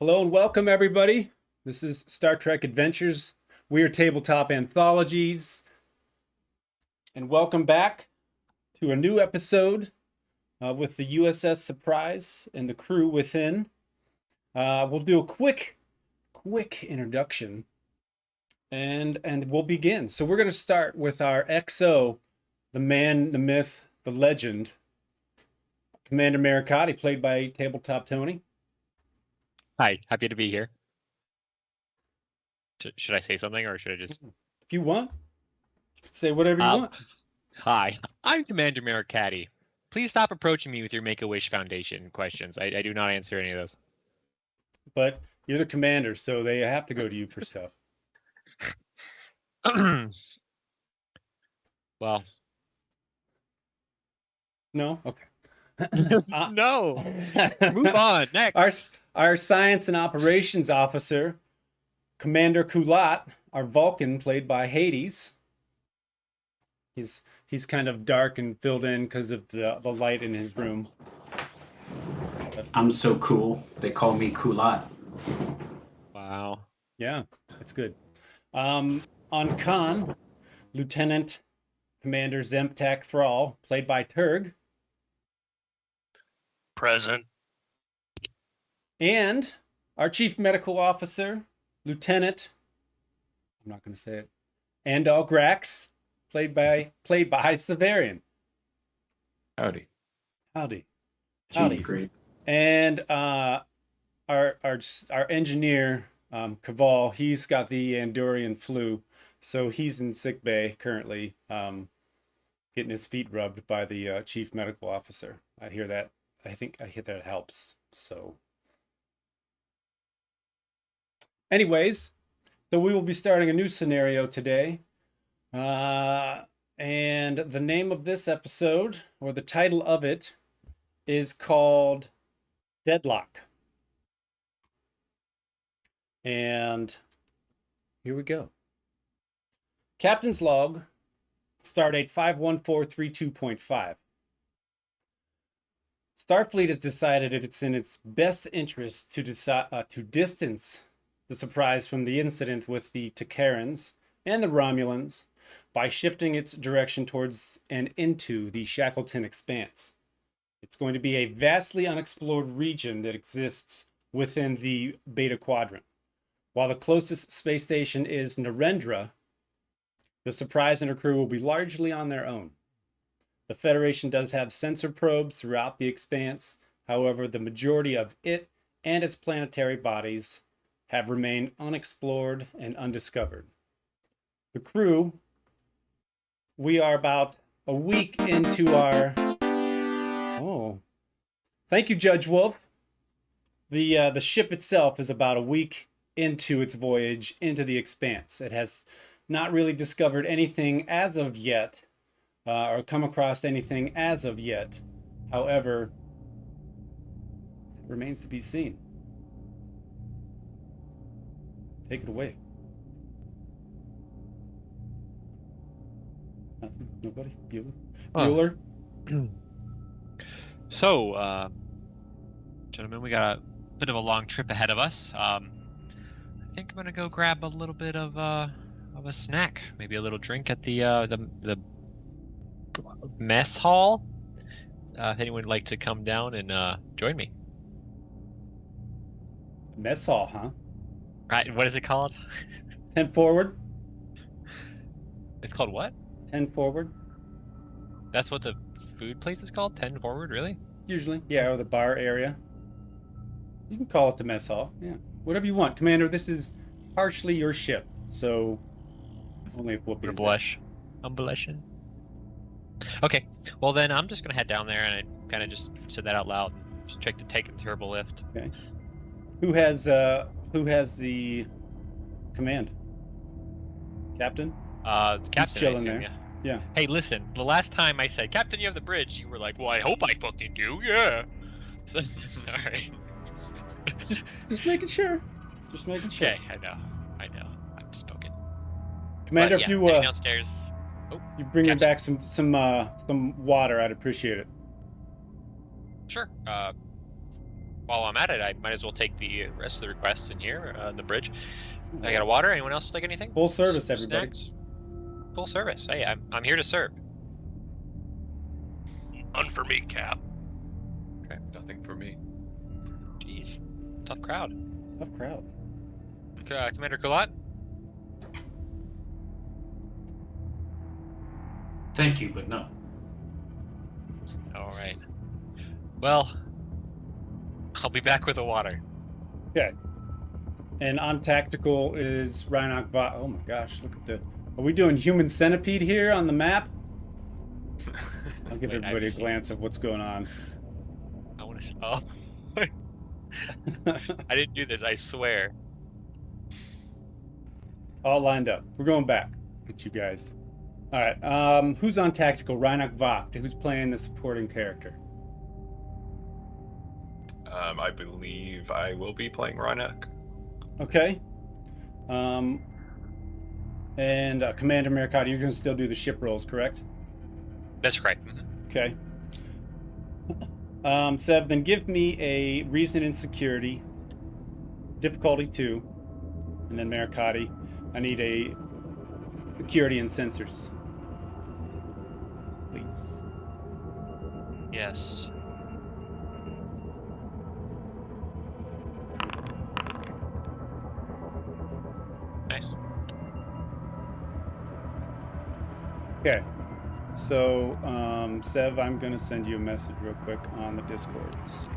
Hello and welcome, everybody. This is Star Trek Adventures. We are Tabletop Anthologies. And welcome back to a new episode with the USS Surprise and the crew within. We'll do a quick introduction and we'll begin. So we're going to start with our XO, the man, the myth, the legend, Commander Maricadi, played by Tabletop Tony. Hi, happy to be here. Should I say something or should I just... If you want, say whatever you want. Hi, I'm Commander Maricadi. Please stop approaching me with your Make-A-Wish Foundation questions. I do not answer any of those. But you're the commander, so they have to go to you for stuff. Well. No? Okay. No. Move on. Next. Our science and operations officer, Commander Kullat, our Vulcan, played by Hades. He's kind of dark and filled in because of the light in his room. I'm so cool. They call me Kullat. Wow. Yeah, that's good. On Conn, Lieutenant Commander Zemtak Thrall, played by Turg. Present. And our Chief Medical Officer, Lieutenant, I'm not going to say it, Andal Grax, played by Severian. Howdy. Great. And our engineer, Kaval, he's got the Andorian flu, so he's in sick bay currently, getting his feet rubbed by the Chief Medical Officer. I hear that. I think that helps. So, anyways, so we will be starting a new scenario today. And the name of this episode, or the title of it, is called Deadlock. And here we go. Captain's log, stardate 51432.5. Starfleet has decided that it's in its best interest to distance the Surprise from the incident with the Takarans and the Romulans by shifting its direction towards and into the Shackleton Expanse. It's going to be a vastly unexplored region that exists within the Beta Quadrant. While the closest space station is Narendra, the Surprise and her crew will be largely on their own. The Federation does have sensor probes throughout the Expanse. However, the majority of it and its planetary bodies have remained unexplored and undiscovered. The crew, we are about a week into our... Oh, thank you, Judge Wolf. The ship itself is about a week into its voyage into the Expanse. It has not really discovered anything as of yet, or come across anything as of yet. However, it remains to be seen. Take it away. Nothing? Nobody? Bueller? So, gentlemen, we got a bit of a long trip ahead of us. I think I'm gonna go grab a little bit of a snack, maybe a little drink at the mess hall. If anyone would like to come down and join me. Mess hall, huh? Right, what is it called? 10 forward. It's called what? 10 forward. That's what the food place is called? 10 forward, really? Usually, yeah, or the bar area. You can call it the mess hall, yeah. Whatever you want. Commander, this is partially your ship, so only if Whoopi is blush. I'm blushing. Okay, well then I'm just gonna head down there and I kind of just said that out loud. Just take the turbo lift. Okay. Who has the command? Captain? The captain. He's chilling there. Yeah. Hey, listen. The last time I said, "Captain, you have the bridge," you were like, "Well, I hope I fucking do." Yeah. So, sorry. Just making sure. Just making sure. Okay, I know. I'm just poking. Commander, but, if yeah, you downstairs. You bring me back some water, I'd appreciate it. Sure. while I'm at it, I might as well take the rest of the requests in here, the bridge. I got a water. Anyone else like anything? Full service, everybody. Snacks? Full service. Hey, I'm here to serve. None for me, Cap. Okay. Nothing for me. Jeez, tough crowd. Tough crowd. Commander Kullat? Thank you, but no. All right. Well, I'll be back with the water. Okay. And on tactical is Reinach Va. Oh my gosh, look at the. Are we doing human centipede here on the map? I'll give Wait, everybody a glance of what's going on. I want to. Oh. I didn't do this. I swear. All lined up. We're going back. Get you guys. All right. Who's on tactical? Reinach Vogt. Who's playing the supporting character? I believe I will be playing Reinach. Okay. And Commander Maricadi, you're going to still do the ship rolls, correct? That's correct. Okay. Sev, then give me a reason and security, difficulty 2, and then Maricadi, I need a security and sensors, please. Yes. Nice. Okay. So, Sev, I'm going to send you a message real quick on the Discords.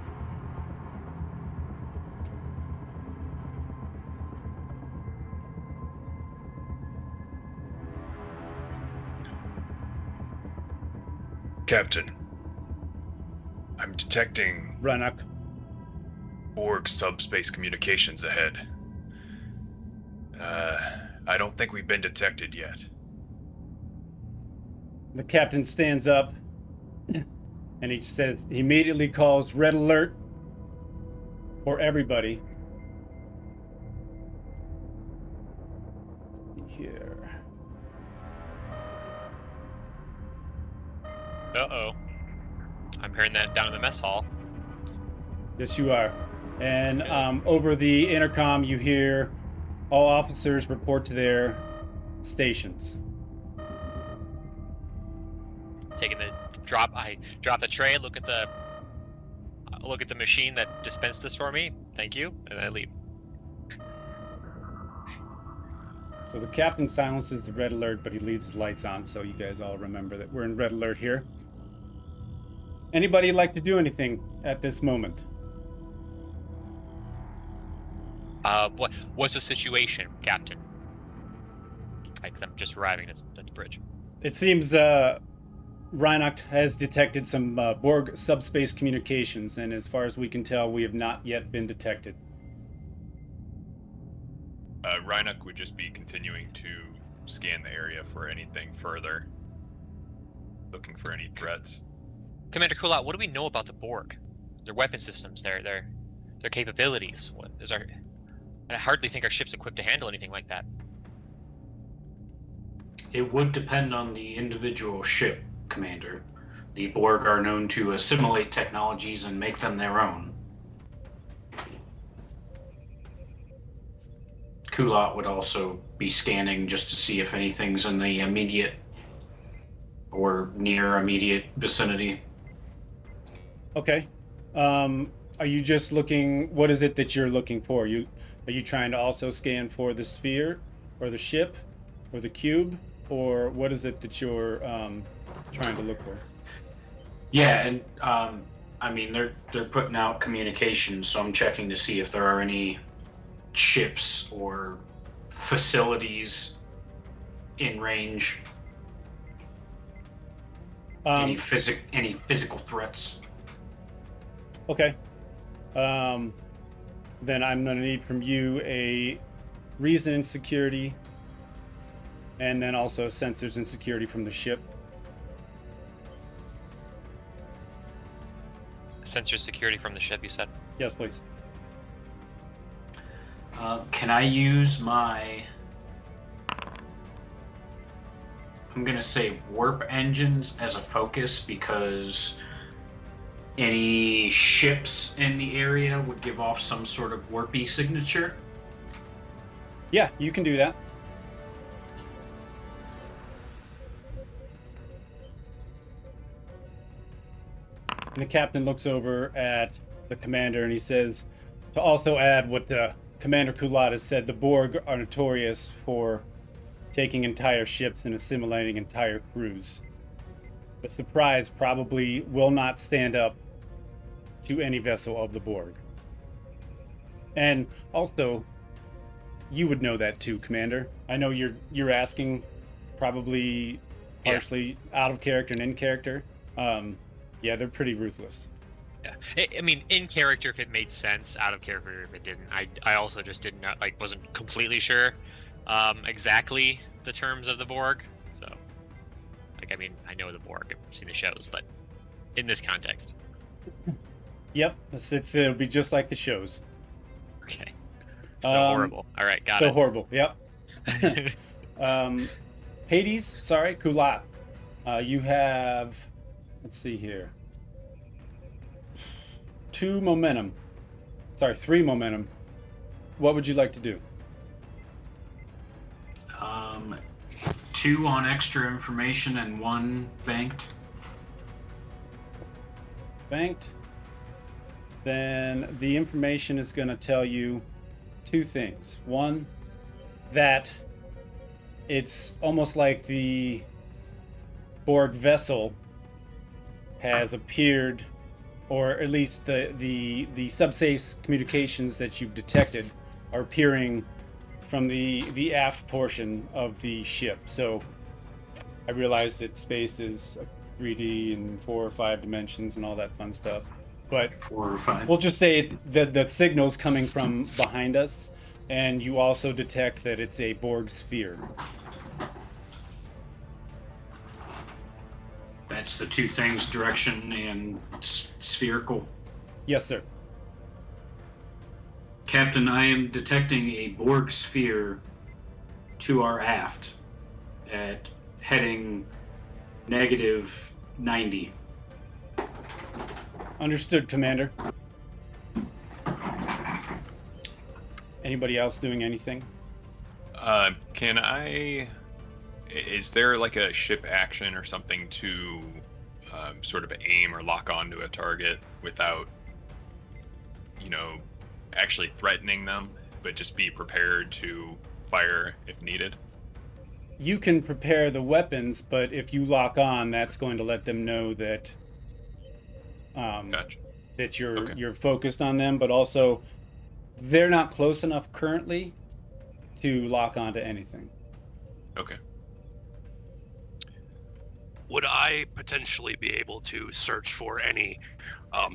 Captain, I'm detecting Reinach. Borg subspace communications ahead. I don't think we've been detected yet. The captain stands up and he says, he immediately calls red alert for everybody. Let's see here. Uh-oh. I'm hearing that down in the mess hall. Yes, you are. And over the intercom, you hear all officers report to their stations. Taking the drop, I drop the tray, look at the machine that dispensed this for me. Thank you, and I leave. So the captain silences the red alert, but he leaves his lights on, so you guys all remember that we're in red alert here. Anybody like to do anything at this moment? What's the situation, Captain? I'm just arriving at the bridge. It seems Reinach has detected some Borg subspace communications, and as far as we can tell, we have not yet been detected. Reinach would just be continuing to scan the area for anything further, looking for any threats. Commander Kullat, what do we know about the Borg? Their weapon systems, their capabilities. I hardly think our ship's equipped to handle anything like that. It would depend on the individual ship, Commander. The Borg are known to assimilate technologies and make them their own. Kullat would also be scanning just to see if anything's in the immediate or near immediate vicinity. Okay. Are you just looking? What is it that you're looking for? Are you trying to also scan for the sphere, or the ship, or the cube, or what is it that you're trying to look for? Yeah, and I mean they're putting out communications, so I'm checking to see if there are any ships or facilities in range. Any physical threats. Okay. Then I'm going to need from you a reason and security, and then also sensors and security from the ship. Sensor security from the ship, you said? Yes, please. Can I use my... I'm going to say warp engines as a focus, because Any ships in the area would give off some sort of warpy signature. Yeah, you can do that. And the captain looks over at the commander and he says, to also add what Commander Kullat has said, the Borg are notorious for taking entire ships and assimilating entire crews. The surprise probably will not stand up to any vessel of the Borg. And also, you would know that too, Commander. I know you're asking probably partially out of character and in character. Yeah, they're pretty ruthless. Yeah, I mean, in character if it made sense, out of character if it didn't. I also just didn't wasn't completely sure exactly the terms of the Borg. So, I mean, I know the Borg, I've seen the shows, but in this context. Yep, it'll be just like the shows. Okay. So horrible. All right, got it. So horrible. Yep. Hades, sorry, Kullat. You have, let's see here, 3 momentum. What would you like to do? 2 on extra information and 1 banked. Banked. Then the information is going to tell you 2 things. One, that it's almost like the Borg vessel has appeared, or at least the subspace communications that you've detected are appearing from the aft portion of the ship. So I realize that space is 3D and 4 or 5 dimensions and all that fun stuff, but 4 or 5. we'll just say the signal's coming from behind us, and you also detect that it's a Borg sphere. That's the 2 things, direction and spherical. Yes, sir. Captain, I am detecting a Borg sphere to our aft at heading -90. Understood, Commander. Anybody else doing anything? Is there like a ship action or something to sort of aim or lock onto a target without, actually threatening them, but just be prepared to fire if needed? You can prepare the weapons, but if you lock on, that's going to let them know that Gotcha. that you're Okay. you're focused on them, but also they're not close enough currently to lock onto anything. Okay. Would I potentially be able to search for any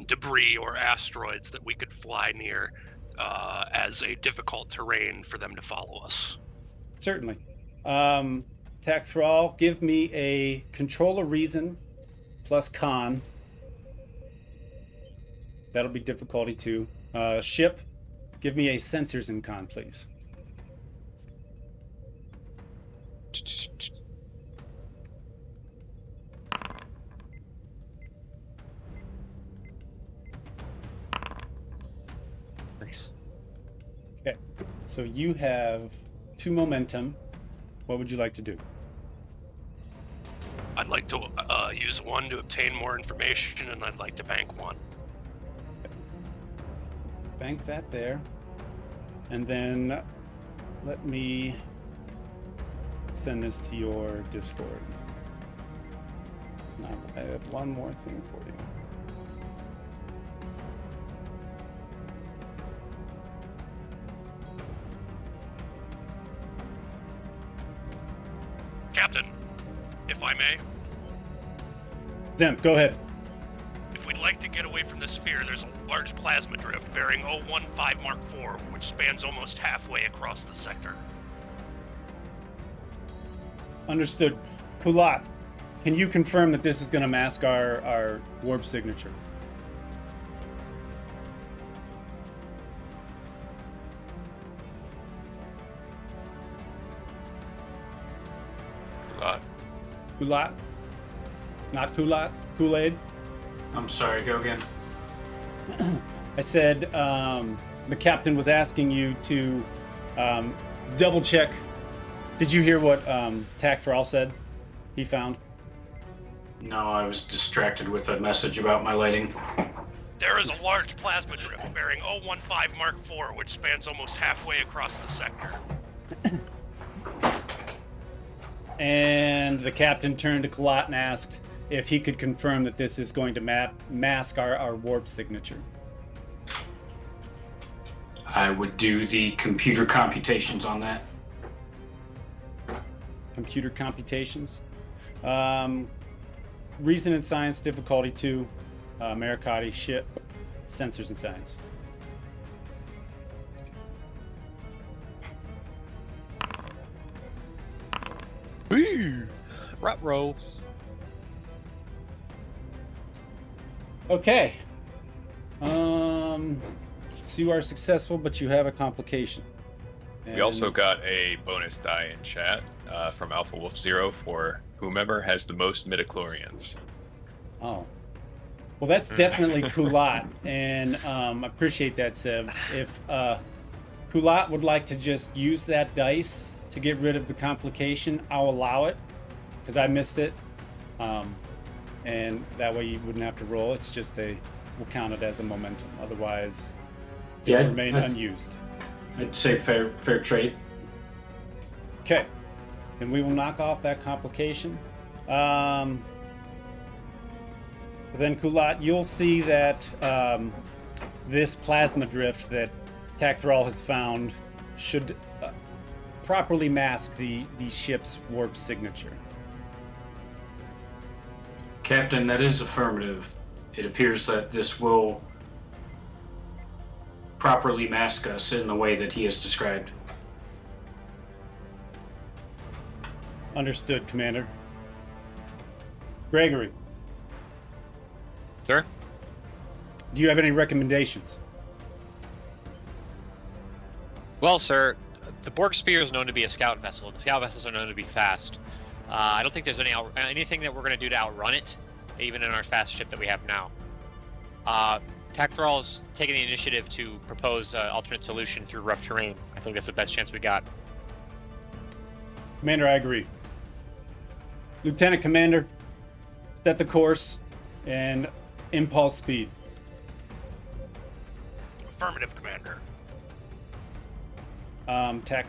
debris or asteroids that we could fly near as a difficult terrain for them to follow us? Certainly. Thrall, give me a control of reason plus Conn. That'll be difficulty 2. Ship, give me a sensors and Conn, please. Nice. Okay, so you have 2 momentum. What would you like to do? I'd like to use 1 to obtain more information, and I'd like to bank 1. Bank that there. And then let me send this to your Discord. Now I have one more thing for you. Captain, if I may, Zemp, go ahead. if we'd like to get away from the sphere, there's a large plasma drift bearing 015 Mark IV, which spans almost halfway across the sector. Understood. Kullat, can you confirm that this is going to mask our warp signature? Kullat? Not Kullat? Kool-Aid? I'm sorry, go again. I said the captain was asking you to double check. Did you hear what Thrall said he found? No, I was distracted with a message about my lighting. There is a large plasma drift bearing 015 Mark IV, which spans almost halfway across the sector. And the captain turned to Kullat and asked if he could confirm that this is going to mask our warp signature. I would do the computer computations on that. Computer computations. Reason and science difficulty 2. Maricadi, ship, sensors and science. Woo! Rut roll. Okay. So you are successful, but you have a complication. We also got a bonus die in chat from Alpha Wolf Zero for whomever has the most midichlorians. Oh. Well, that's definitely Kullat, and I appreciate that, Seb. If Kullat would like to just use that dice to get rid of the complication, I'll allow it, because I missed it. And that way you wouldn't have to roll. It's just we'll count it as a momentum. Otherwise, it will remain unused. I'd say fair trade. Okay. Then we will knock off that complication. Then Kullat, you'll see that this plasma drift that Thrall has found should properly mask the ship's warp signature. Captain, that is affirmative. It appears that this will properly mask us in the way that he has described. Understood, Commander. Gregory, Sir? do you have any recommendations? Well, sir, the Borg Spear is known to be a scout vessel. The scout vessels are known to be fast. I don't think there's anything that we're going to do to outrun it, even in our fast ship that we have now. Thrall's taking the initiative to propose an alternate solution through rough terrain. I think that's the best chance we got. Commander, I agree. Lieutenant Commander, set the course and impulse speed. Affirmative, Commander.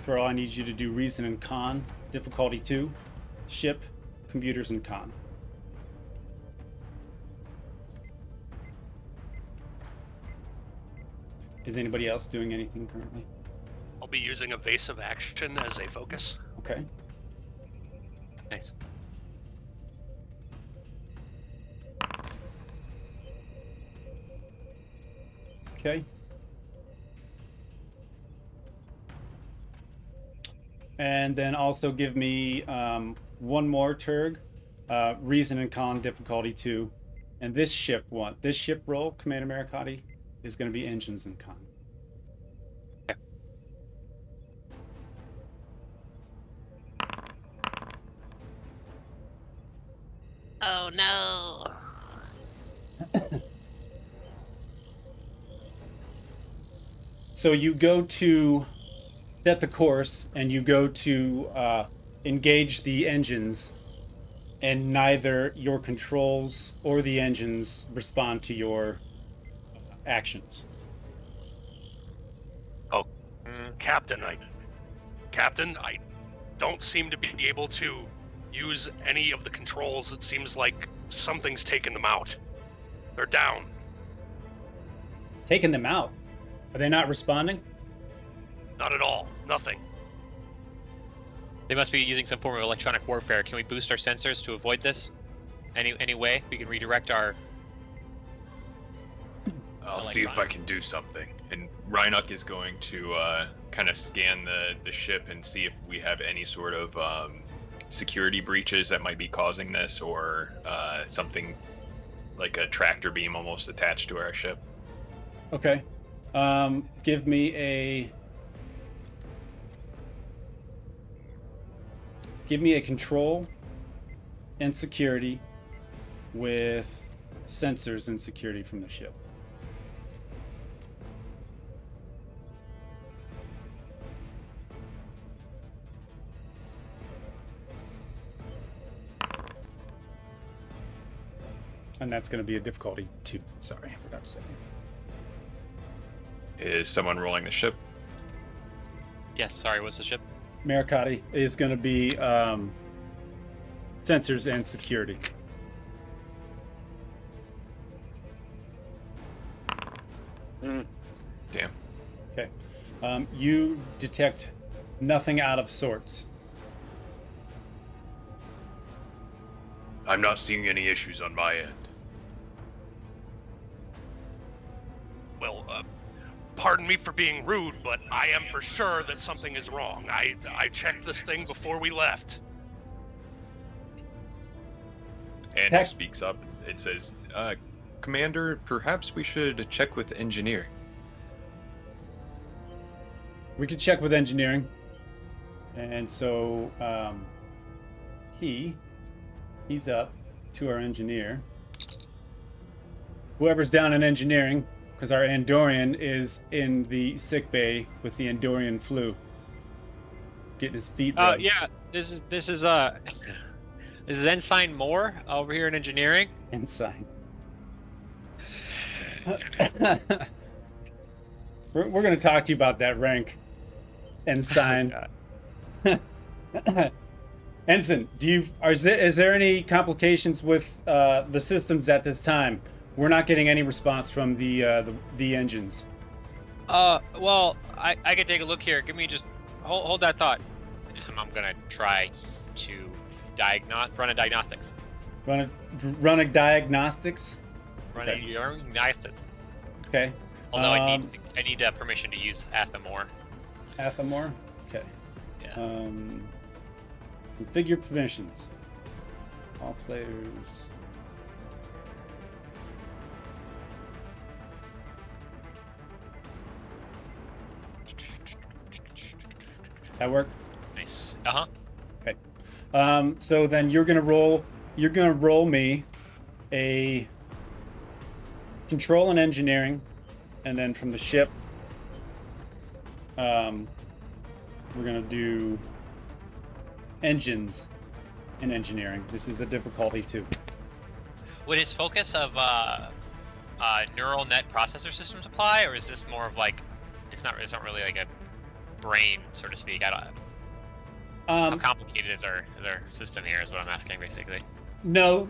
Thrall, I need you to do reason and con, difficulty 2, ship, computers, and con. Is anybody else doing anything currently? I'll be using evasive action as a focus. Okay. Nice. Okay. And then also give me one more Turg, reason and con difficulty 2. And this ship roll, Commander Maricadi, is going to be engines and con. Okay. Oh no. So you go to set the course and you go to engage the engines, and neither your controls or the engines respond to your actions. Oh, Captain, I don't seem to be able to use any of the controls. It seems like something's taken them out. They're down. Taking them out? Are they not responding? Not at all. Nothing. They must be using some form of electronic warfare. Can we boost our sensors to avoid this? Any way we can redirect our... I'll see if I can do something. And Reinuk is going to kind of scan the ship and see if we have any sort of security breaches that might be causing this, or something like a tractor beam almost attached to our ship. Okay. Give me a control and security with sensors and security from the ship. And that's going to be a difficulty 2. Sorry, I forgot to say. Is someone rolling the ship? Yes, sorry, what's the ship? Maricadi is going to be sensors and security. Damn. Okay. You detect nothing out of sorts. I'm not seeing any issues on my end. Well, pardon me for being rude, but I am for sure that something is wrong. I checked this thing before we left. Andrew speaks up. It says, Commander, perhaps we should check with engineer. We could check with engineering. And so he's up to our engineer. Whoever's down in engineering, because our Andorian is in the sick bay with the Andorian flu. Getting his feet rubbed. Yeah, this is Ensign Moore over here in engineering. Ensign. We're going to talk to you about that rank. Ensign. Ensign, is there any complications with the systems at this time? We're not getting any response from the engines. Well, I could take a look here. Give me just hold that thought. I'm gonna try to run a diagnostics. Run a diagnostics. Run Okay. a diagnostics. Okay. Although I need permission to use Athamor. Athamor. Okay. Yeah. Configure permissions. All players. That work? Nice. Uh-huh. Okay. So then you're gonna roll me a control and engineering, and then from the ship, we're gonna do engines and engineering. This is a difficulty 2. Would his focus of neural net processor systems apply, or is this more of like it's not really like a brain, so to speak? How complicated is our system here? Is what I'm asking basically. No,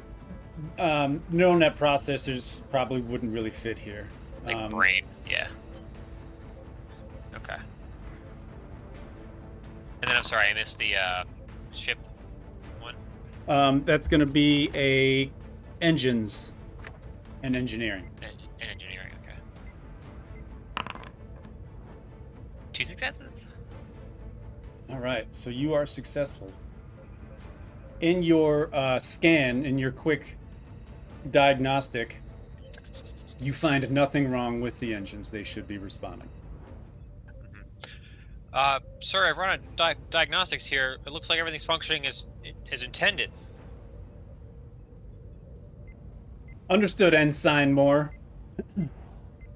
neural net processors probably wouldn't really fit here. Like brain, yeah. Okay. And then I'm sorry, I missed the ship one. That's going to be a engines and engineering. And engineering, okay. 2 successes. All right, so you are successful. In your scan, in your quick diagnostic, you find nothing wrong with the engines. They should be responding. Sir, I've run a diagnostics here. It looks like everything's functioning as intended. Understood, Ensign Moore.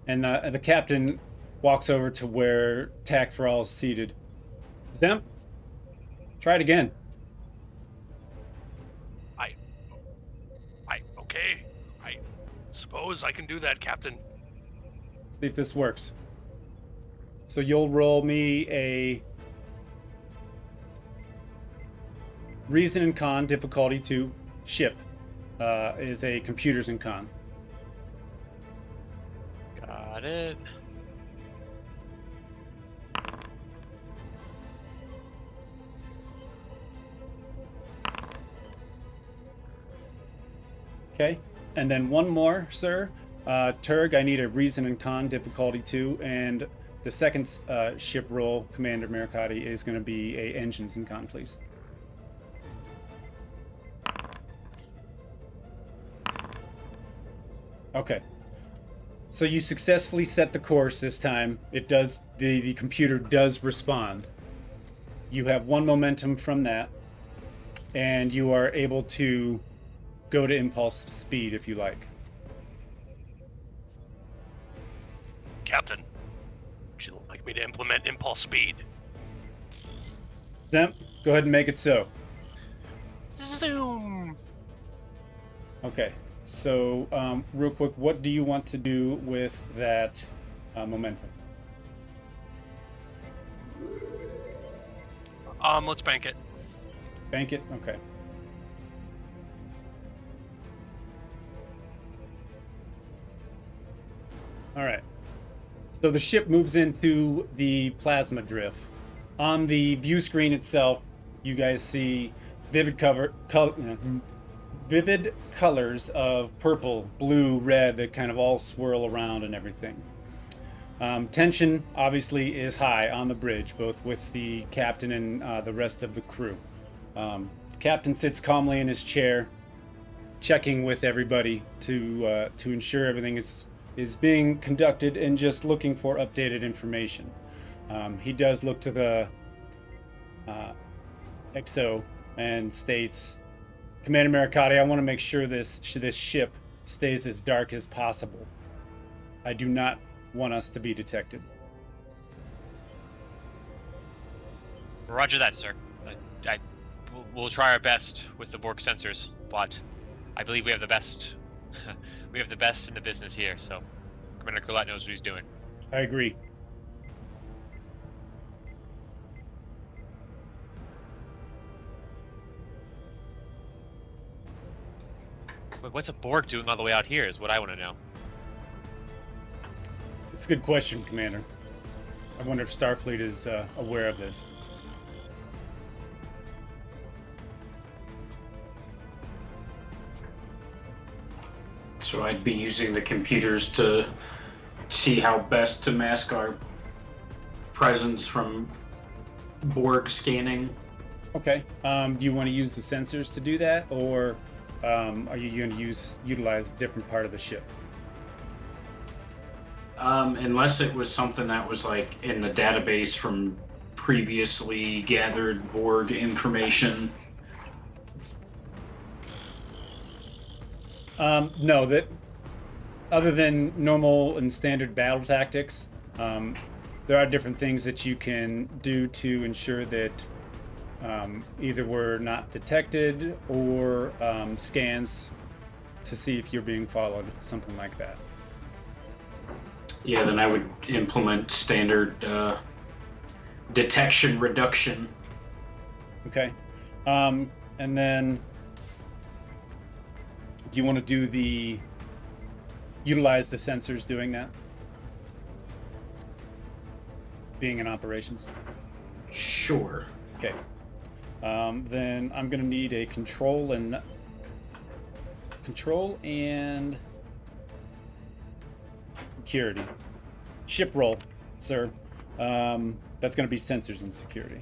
And the captain walks over to where Thrall is seated. Zem, try it again. Okay. I suppose I can do that, Captain. See if this works. So you'll roll me a Reason and Conn difficulty 2 ship. Is a computers and Conn. Got it. Okay, and then one more, sir. Turg, I need a Reason and Conn difficulty 2, and the second ship roll, Commander Maricadi, is going to be a Engines and Conn, please. Okay. So you successfully set the course this time. It does, the computer does respond. You have 1 momentum from that, and you are able to go to impulse speed if you like. Captain, would you like me to implement impulse speed? Zemp, go ahead and make it so. Zoom. Okay, so real quick, what do you want to do with that momentum? Let's bank it. Bank it? Okay. All right. So the ship moves into the plasma drift. On the view screen itself, you guys see vivid vivid colors of purple, blue, red that kind of all swirl around and everything. Tension obviously is high on the bridge, both with the captain and the rest of the crew. The captain sits calmly in his chair, checking with everybody to ensure everything is being conducted and just looking for updated information. He does look to the XO and states, Commander Maricadi, I want to make sure this ship stays as dark as possible. I do not want us to be detected. Roger that, sir. We'll try our best with the Borg sensors, but I believe we have the best. We have the best in the business here, so Commander Kullat knows what he's doing. I agree. But what's a Borg doing all the way out here is what I want to know. It's a good question, Commander. I wonder if Starfleet is aware of this. So I'd be using the computers to see how best to mask our presence from Borg scanning. Okay. Do you want to use the sensors to do that, or are you going to utilize a different part of the ship? Unless it was something that was like in the database from previously gathered Borg information. No, that other than normal and standard battle tactics, there are different things that you can do to ensure that either we're not detected or scans to see if you're being followed, something like that. Yeah, then I would implement standard detection reduction. Okay. And then do you want to do utilize the sensors doing that? Being in operations? Sure. Okay. Then I'm going to need a control and security. Ship roll, sir. That's going to be sensors and security.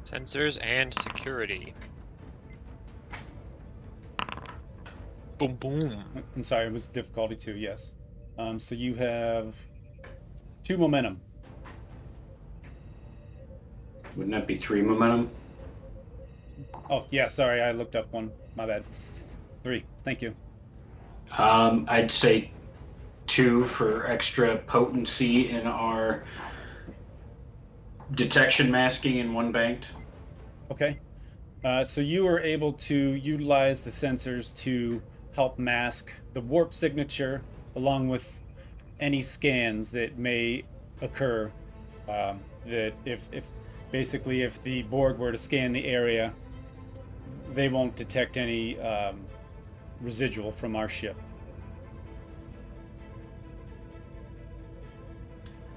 Sensors and security. Boom, boom. I'm sorry, it was difficulty 2, yes. So you have 2 momentum. Wouldn't that be 3 momentum? Oh, yeah, sorry, I looked up 1. My bad. 3, thank you. I'd say 2 for extra potency in our detection masking and 1 banked. Okay. So you were able to utilize the sensors to help mask the warp signature along with any scans that may occur. That if the Borg were to scan the area, they won't detect any residual from our ship.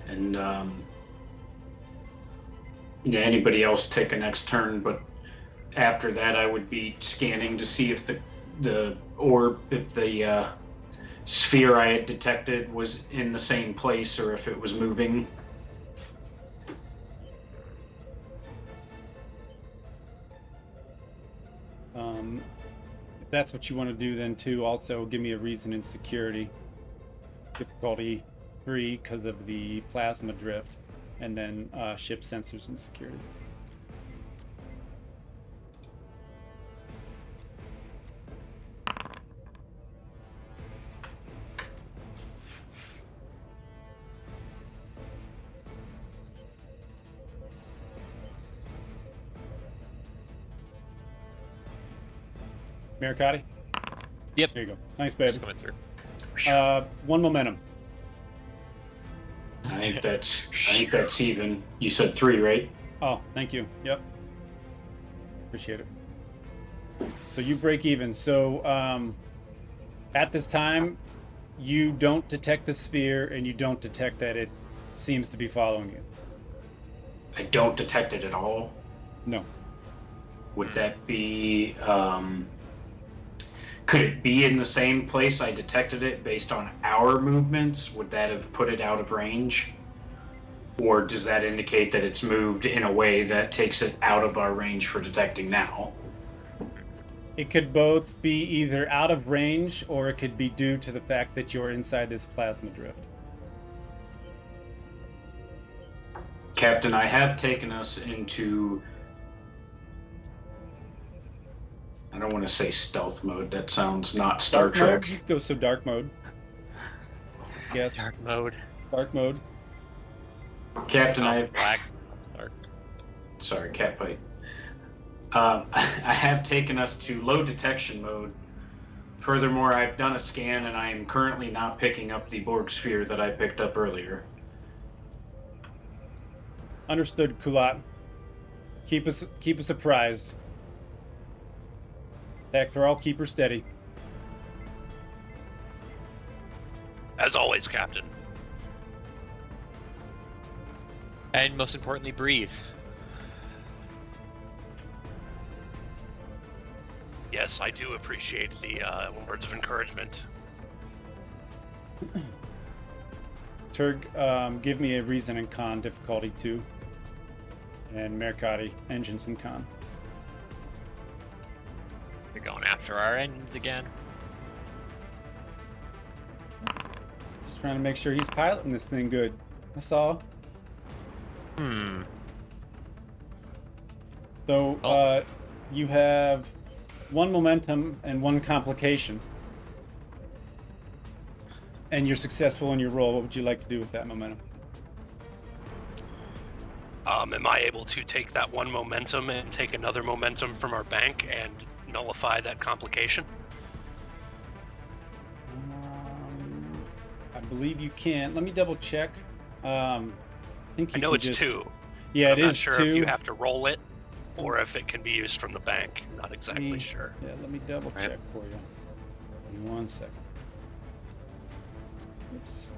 And yeah, anybody else take a next turn, but after that I would be scanning to see if the sphere I had detected was in the same place or if it was moving. If that's what you want to do, then too, also give me a reason in security. Difficulty 3 because of the plasma drift, and then ship sensors and security. Maricadi? Yep. There you go. Nice, baby. Just coming through. 1 momentum. I think that's even. You said 3, right? Oh, thank you. Yep. Appreciate it. So you break even. So at this time, you don't detect the sphere, and you don't detect that it seems to be following you. I don't detect it at all. No. Would that be? Could it be in the same place I detected it based on our movements? Would that have put it out of range? Or does that indicate that it's moved in a way that takes it out of our range for detecting now? It could both be either out of range, or it could be due to the fact that you're inside this plasma drift. Captain, I have taken us into... I don't want to say stealth mode. That sounds not Star Trek. Mode? You could go so dark mode. Yes. Dark mode. Dark mode. Captain, Oh, I have... black. Dark. Sorry, catfight. I have taken us to low detection mode. Furthermore, I've done a scan, and I am currently not picking up the Borg sphere that I picked up earlier. Understood, Kullat. Keep us apprised. Thrall, keep her steady. As always, Captain. And most importantly, breathe. Yes, I do appreciate the words of encouragement. Turg, give me a reason in Conn difficulty 2. And Maricadi, engines in Conn. You're going after our engines again. Just trying to make sure he's piloting this thing good. That's all. So, you have 1 momentum and 1 complication. And you're successful in your roll. What would you like to do with that momentum? Am I able to take that 1 momentum and take another momentum from our bank and nullify that complication? I believe you can. Let me double check. I think you I know can it's just... 2. Yeah, I'm it not is sure 2. if you have to roll it or if it can be used from the bank. Not exactly sure. Yeah, let me double Right. check for you. Give me 1 second. Oops.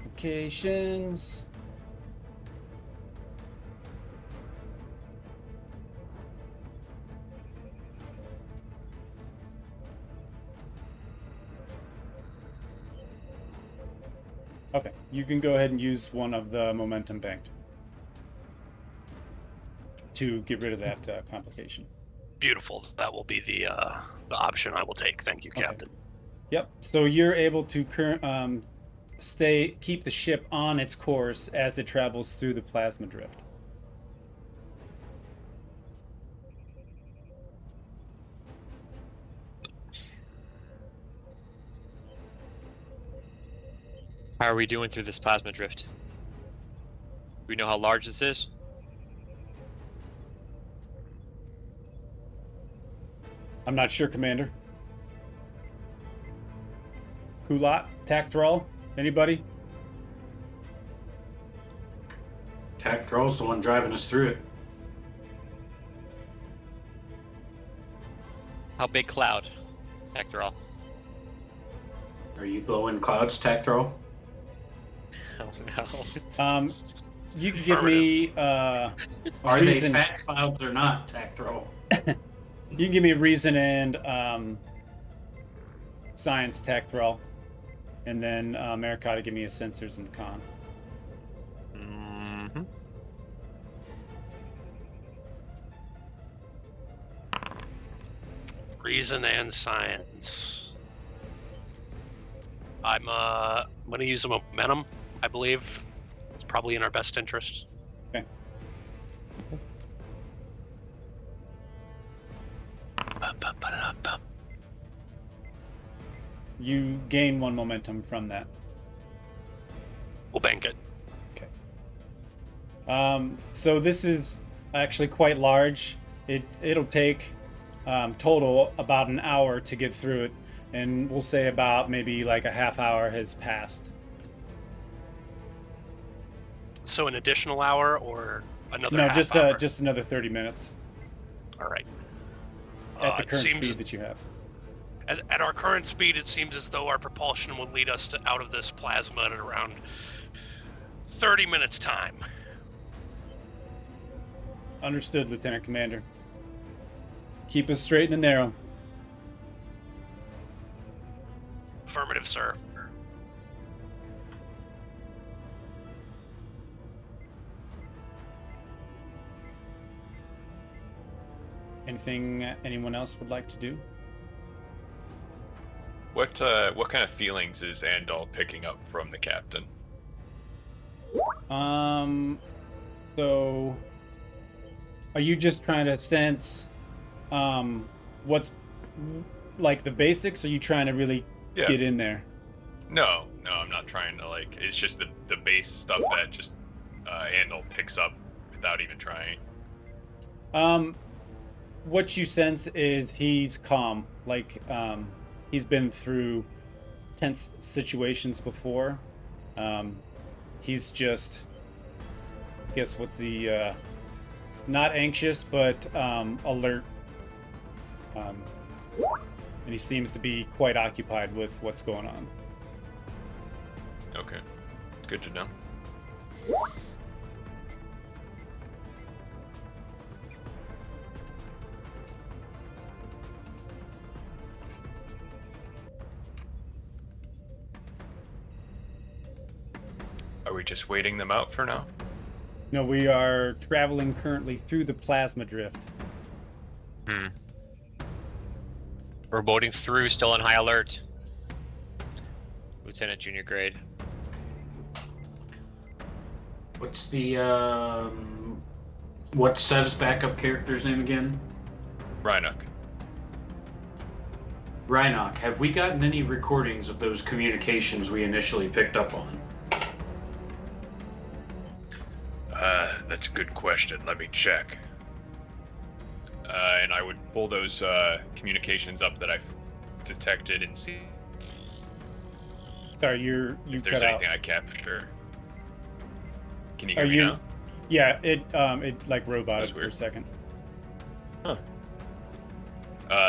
Applications. Okay, you can go ahead and use one of the momentum banked to get rid of that complication. Beautiful. That will be the option I will take. Thank you, Okay. Captain. Yep. So you're able to keep the ship on its course as it travels through the plasma drift. How are we doing through this plasma drift? Do we know how large this is? I'm not sure, Commander. Kullat, Thrall, anybody? Thrall's the one driving us through it. How big cloud? Thrall. Are you blowing clouds, Thrall? Oh no. You can give me a Are reason. they fat clouds or not, Thrall? You can give me a reason and science, Thrall, and then Maricadi give me a sensors and Conn. Mm-hmm. Reason and science. I'm going to use a momentum, I believe. It's probably in our best interest. Okay. We'll You gain 1 momentum from that. bank it. So this is actually quite large. It'll take total about an hour to get through it, and we'll say about maybe like a half hour has passed. So an additional hour or another No, half just hour? just another 30 minutes All right. at the It current seems- speed that you have. At our current speed, it seems as though our propulsion would lead us out of this plasma at around 30 minutes time. Understood, Lieutenant Commander. Keep us straight and narrow. Affirmative, sir. Anything anyone else would like to do? What kind of feelings is Andal picking up from the captain? So are you just trying to sense what's like the basics? Or are you trying to really Yeah. get in there? No, I'm not trying to like. It's just the base stuff that just Andal picks up without even trying. What you sense is he's calm. Like he's been through tense situations before. He's just, I guess, what the not anxious but alert. And he seems to be quite occupied with what's going on. Okay, good to know. Are we just waiting them out for now? No, we are traveling currently through the plasma drift. We're boating through, still on high alert. Lieutenant junior grade. What's the what's Sev's backup character's name again? Rhinock. Rhinock. Have we gotten any recordings of those communications we initially picked up on? That's a good question. Let me check. And I would pull those communications up that I've detected and see Sorry, you if cut there's out. anything I capture. Can you Are hear me you? now? Yeah, it like roboted That's for a weird. second.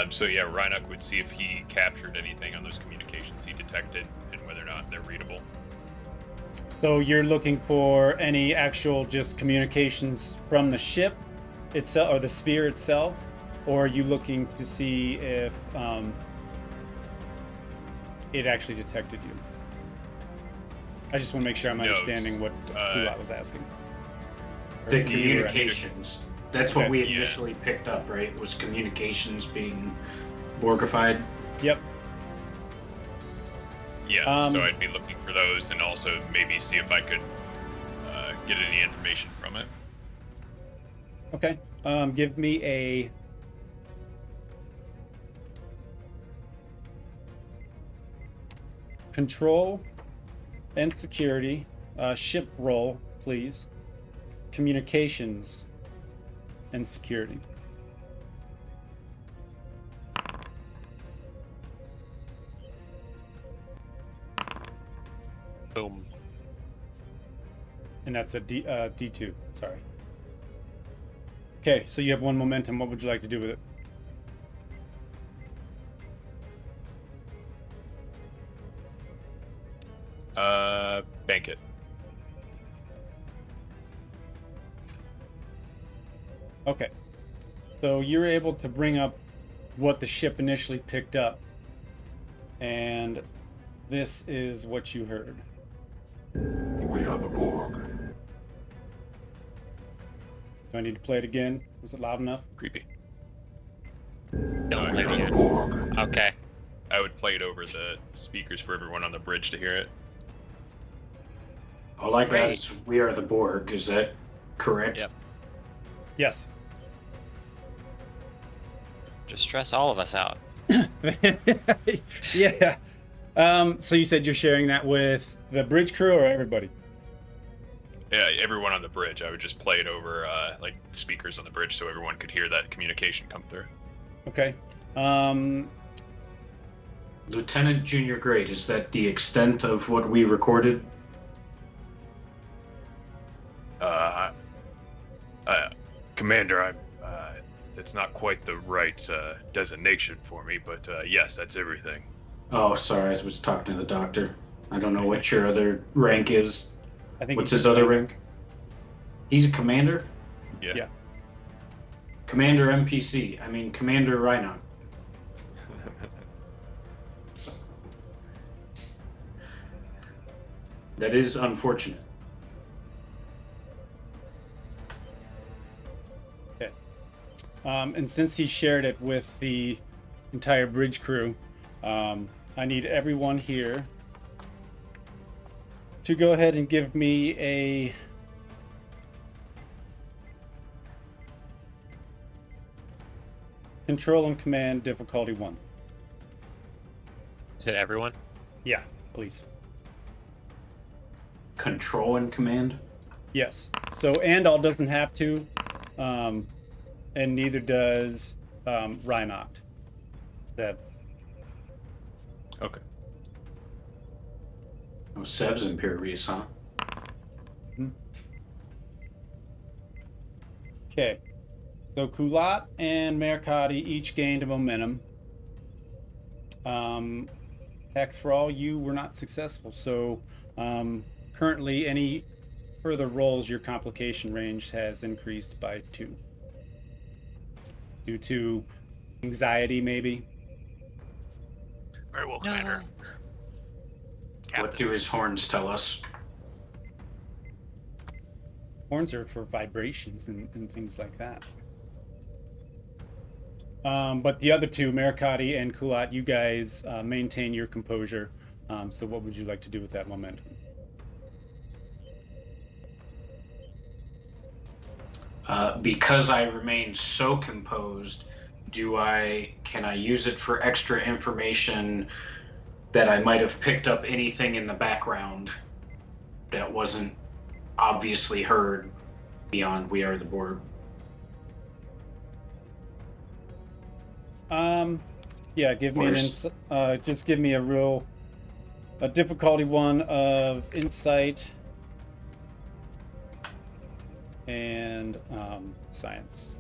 So yeah, Rhinock would see if he captured anything on those communications he detected and whether or not they're readable. So you're looking for any actual just communications from the ship itself or the sphere itself, or are you looking to see if it actually detected you? I just want to make sure I'm No, understanding just, what Kullat was asking. Or The you were asking. communications. That's what Okay. we Yeah. initially picked up, right? Was communications being Borgified? Yep. Yeah, so I'd be looking for those and also maybe see if I could get any information from it. Okay. Give me a control and security ship roll, please. Communications and security. Boom. And that's a D2. Sorry. Okay, so you have one momentum. What would you like to do with it? Bank it. Okay. So you're able to bring up what the ship initially picked up. And this is what you heard. We are the Borg. Do I need to play it again? Was it loud enough? Creepy. Don't We play are me the yet. Borg. Okay. I would play it over the speakers for everyone on the bridge to hear it. All I got Great. is we are the Borg. Is that correct? Yep. Yes. Just stress all of us out. Yeah. So you said you're sharing that with the bridge crew or everybody? Yeah, everyone on the bridge. I would just play it over like speakers on the bridge so everyone could hear that communication come through. Okay. Lieutenant Junior Grade, is that the extent of what we recorded? Commander, that's not quite the right designation for me, but yes, that's everything. Oh, sorry, I was talking to the doctor. I don't know what your other rank is. I think What's he's his other rank? He's a commander? Yeah. Yeah. Commander NPC. I mean, Commander Rhino. That is unfortunate. Okay. And since he shared it with the entire bridge crew, I need everyone here to go ahead and give me a control and command difficulty 1. Is it everyone? Yeah, please. Control and command? Yes. So Andal doesn't have to, and neither does Rhinoct. That Okay. Oh, Seb's impervious, huh? okay. So Kullat and Maricadi each gained a momentum. Thrall, you were not successful. So currently, any further rolls, your complication range has increased by 2. Due to anxiety, maybe. Very well, Commander. What do his horns tell us? Horns are for vibrations and things like that. But the other two, Maricadi and Kullat, you guys maintain your composure. So what would you like to do with that momentum? Because I remain so composed, can I use it for extra information that I might have picked up anything in the background that wasn't obviously heard beyond We Are the Borg? Yeah, give me just give me a difficulty 1 of insight and science.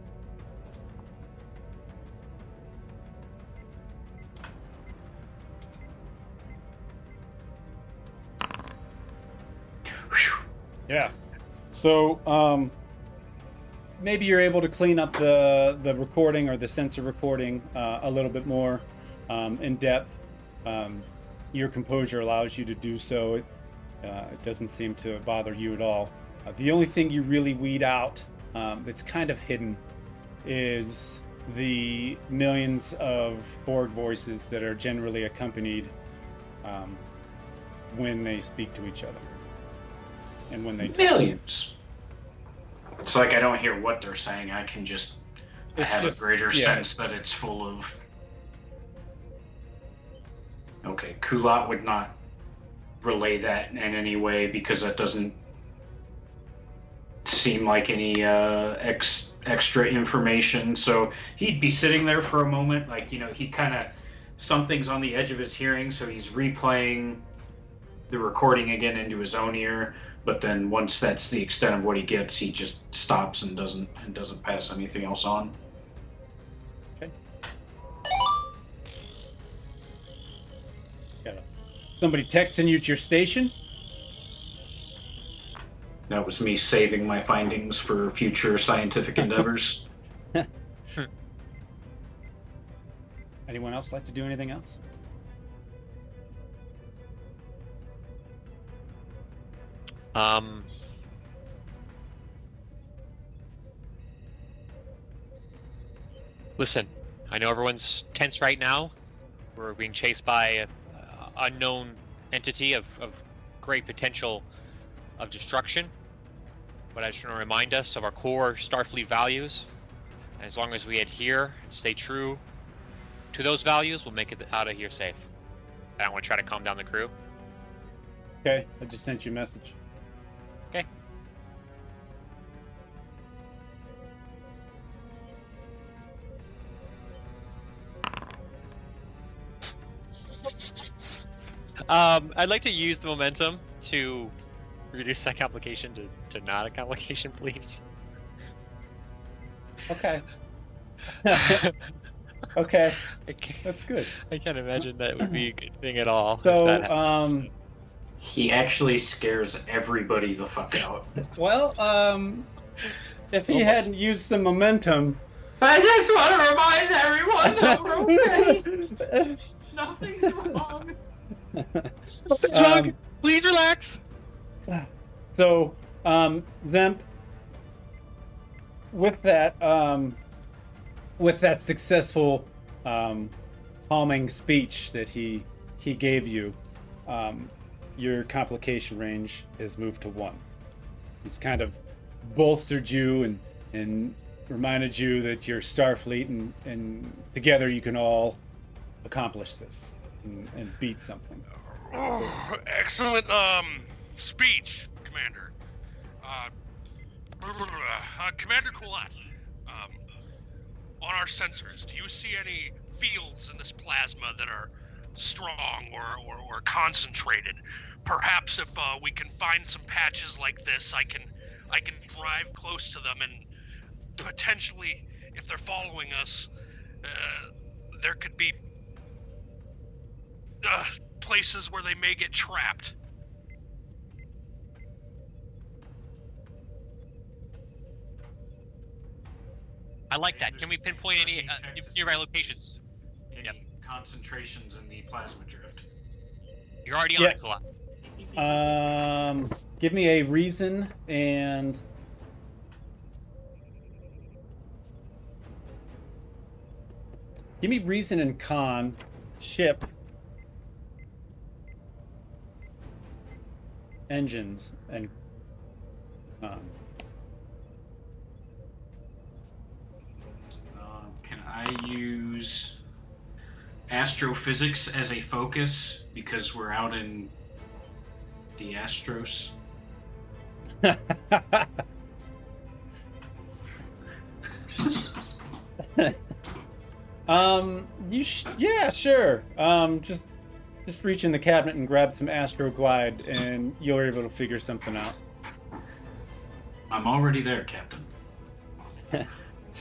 Yeah. So maybe you're able to clean up the recording or the sensor recording a little bit more in depth. Your composure allows you to do so. It doesn't seem to bother you at all. The only thing you really weed out that's kind of hidden is the millions of Borg voices that are generally accompanied when they speak to each other. And when they Millions. It's like I don't hear what they're saying. I can just have a greater sense that it's full of. Okay, Kullat would not relay that in any way because that doesn't seem like any extra information. So he'd be sitting there for a moment, like, he kind of, something's on the edge of his hearing, so he's replaying the recording again into his own ear. But then once that's the extent of what he gets, he just stops and doesn't pass anything else on. Okay. Somebody texting you at your station? That was me saving my findings for future scientific endeavors. Anyone else like to do anything else? Listen, I know everyone's tense right now. We're being chased by an unknown entity of great potential of destruction. But I just want to remind us of our core Starfleet values. And as long as we adhere and stay true to those values, we'll make it out of here safe. I don't want to try to calm down the crew. Okay, I just sent you a message. Okay. I'd like to use the momentum to reduce that complication to not a complication, please. Okay. Okay, I can't, that's good. I can't imagine that would be a good thing at all. if So, that happens. He actually scares everybody the fuck out. well, if he hadn't used the momentum, I just want to remind everyone that we're okay. Nothing's wrong. What's wrong? Please relax. So, Zemp, with that successful calming speech that he gave you, your complication range is moved to 1. He's kind of bolstered you and reminded you that you're Starfleet and together you can all accomplish this and beat something. Oh, excellent speech, Commander. Commander Kullat, on our sensors, do you see any fields in this plasma that are strong or concentrated? Perhaps if we can find some patches like this, I can drive close to them and potentially, if they're following us, there could be places where they may get trapped. I like that. Can we pinpoint any nearby locations? Any Yep. concentrations in the plasma drift? You're already on Yeah. it, Kullat. Give me a reason and Conn, ship, engines, and Conn. Can I use astrophysics as a focus because we're out in the Astros? Yeah, sure. Just reach in the cabinet and grab some Astroglide, and you're able to figure something out. I'm already there, Captain.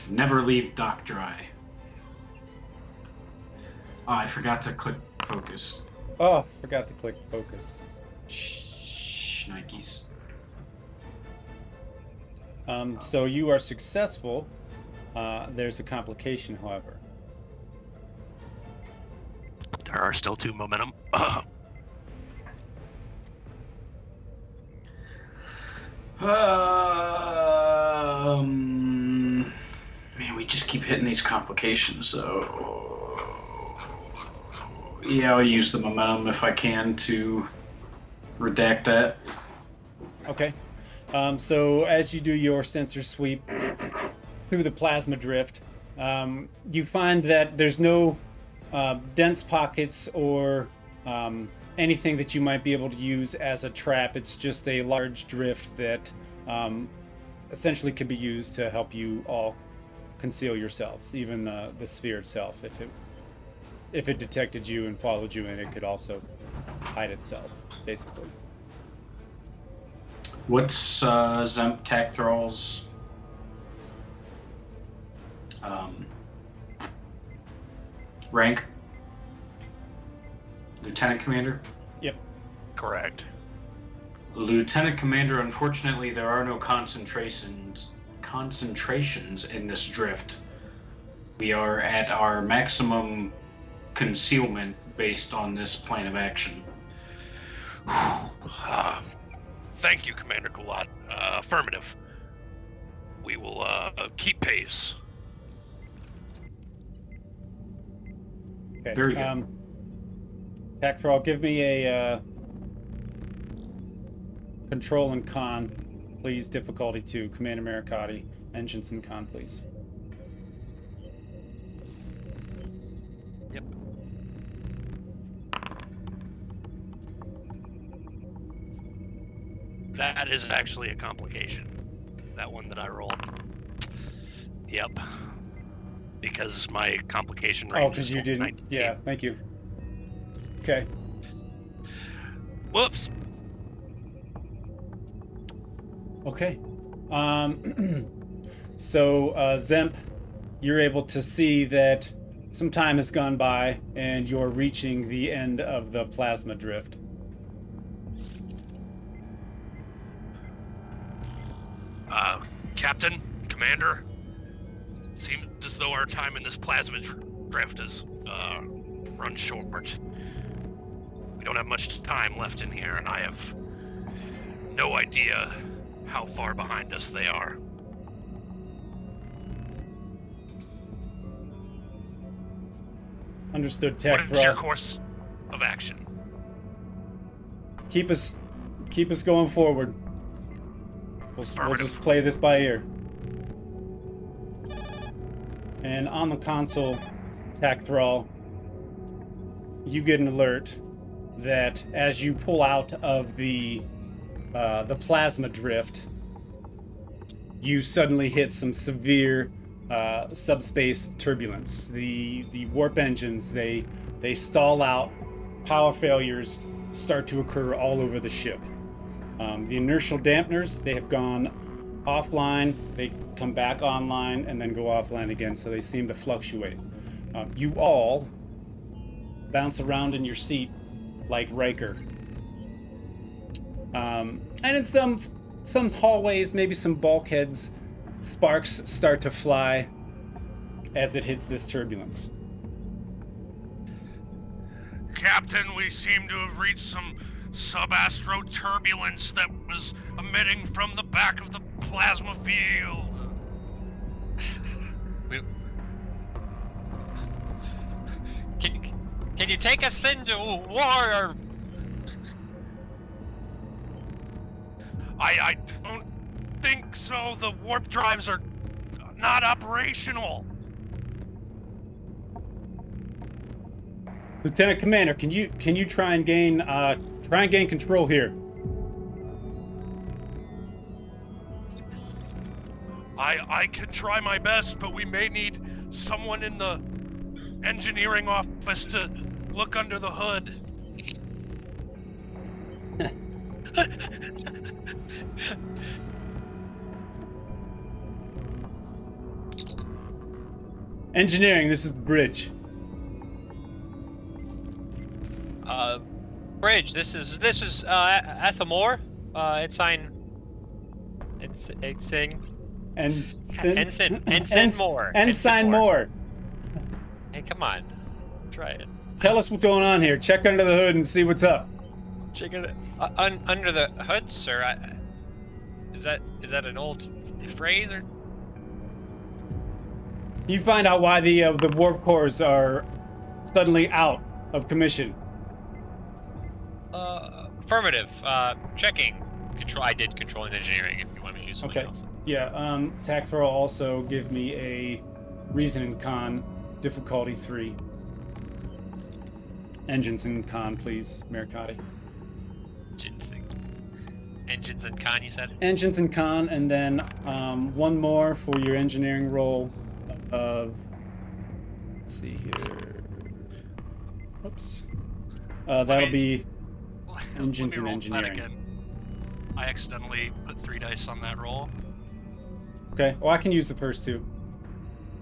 Never leave dock dry. Oh, I forgot to click focus. Oh, forgot to click focus. Nikes. So you are successful. There's a complication, however. There are still 2 momentum. Man, we just keep hitting these complications, so yeah, I'll use the momentum if I can to redact that. Okay. So as you do your sensor sweep through the plasma drift, you find that there's no dense pockets or anything that you might be able to use as a trap. It's just a large drift that essentially can be used to help you all conceal yourselves, even the sphere itself. If it detected you and followed you in, it could also hide itself, basically. What's Zemp Thrall's rank? Lieutenant Commander? Yep. Correct. Lieutenant Commander, unfortunately there are no concentrations in this drift. We are at our maximum concealment based on this plan of action. Thank you, Commander Kullat. Affirmative. We will keep pace. Okay. Very good. Thrall, give me a control and Conn, please. Difficulty 2. Commander Maricadi. Engines and Conn, please. Yep. That is actually a complication. That one that I rolled. Yep. Because my complication range Oh, because is you didn't. 19. Yeah, thank you. Okay. Whoops. Okay. So, Zemp, you're able to see that some time has gone by and you're reaching the end of the plasma drift. Captain, Commander, seems as though our time in this plasma drift is run short. We don't have much time left in here, and I have no idea how far behind us they are. Understood, What Tech is your Thrall. course of action? Keep us going forward. We'll Affirmative. just play this by ear. And on the console, Tech Thrall, you get an alert that as you pull out of the plasma drift, you suddenly hit some severe subspace turbulence. The warp engines they stall out. Power failures start to occur all over the ship. The inertial dampeners, they have gone offline, they come back online and then go offline again, so they seem to fluctuate. You all bounce around in your seat like Rekkert. And in some hallways, maybe some bulkheads, sparks start to fly as it hits this turbulence. Captain, we seem to have reached some subastro turbulence that was emitting from the back of the plasma field. Can you take us into war? Or... I don't think so. The warp drives are not operational. Lieutenant Commander, can you try and gain control here? I can try my best, but we may need someone in the engineering office to look under the hood. Engineering, this is the bridge. Bridge. This is Ethelmore. It's saying Ensign Moore. Ensign Moore. Hey, come on, try it. Tell us what's going on here. Check under the hood and see what's up. Check it under the hood, sir. Is that an old phrase or? You find out why the warp cores are suddenly out of commission. Affirmative. Checking. Control. I did control and engineering. If you want me to use something else. Yeah. Tacthrall also give me a reason Conn difficulty 3. Engines and Conn, please, Maricadi. Engines and Conn, you said? Engines and Conn, and then one more for your engineering roll of. Let's see here. Oops. That'll be engines and engineering. That again. I accidentally put 3 dice on that roll. Okay. Well, I can use the first 2,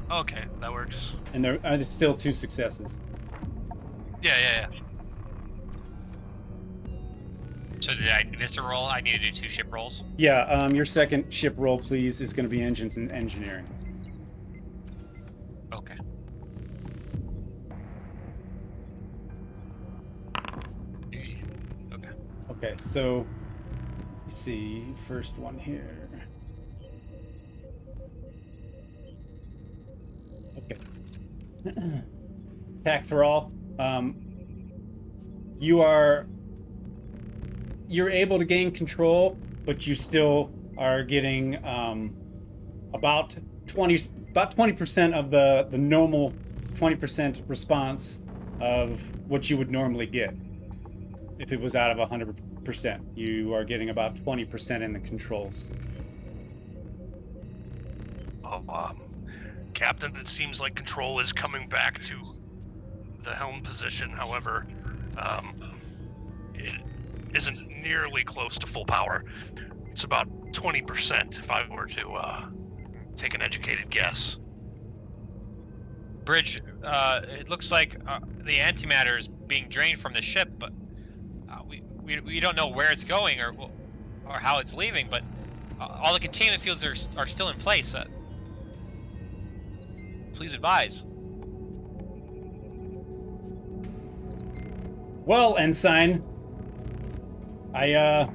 Okay, that works. and there's still 2 successes. Yeah. So did I miss a roll? I need to do 2 ship rolls. Yeah. Your second ship roll, please, is going to be engines and engineering. Okay. Okay. Okay. So, let's see. First one here. Okay. Thrall, you're able to gain control, but you still are getting about 20% of the normal 20% response of what you would normally get if it was out of 100%. You are getting about 20% in the controls. Captain, it seems like control is coming back to the helm position. However, it isn't nearly close to full power. It's about 20% if I were to take an educated guess. Bridge, it looks like the antimatter is being drained from the ship, but we don't know where it's going or how it's leaving, but all the containment fields are still in place. Please advise. Well, Ensign, I'm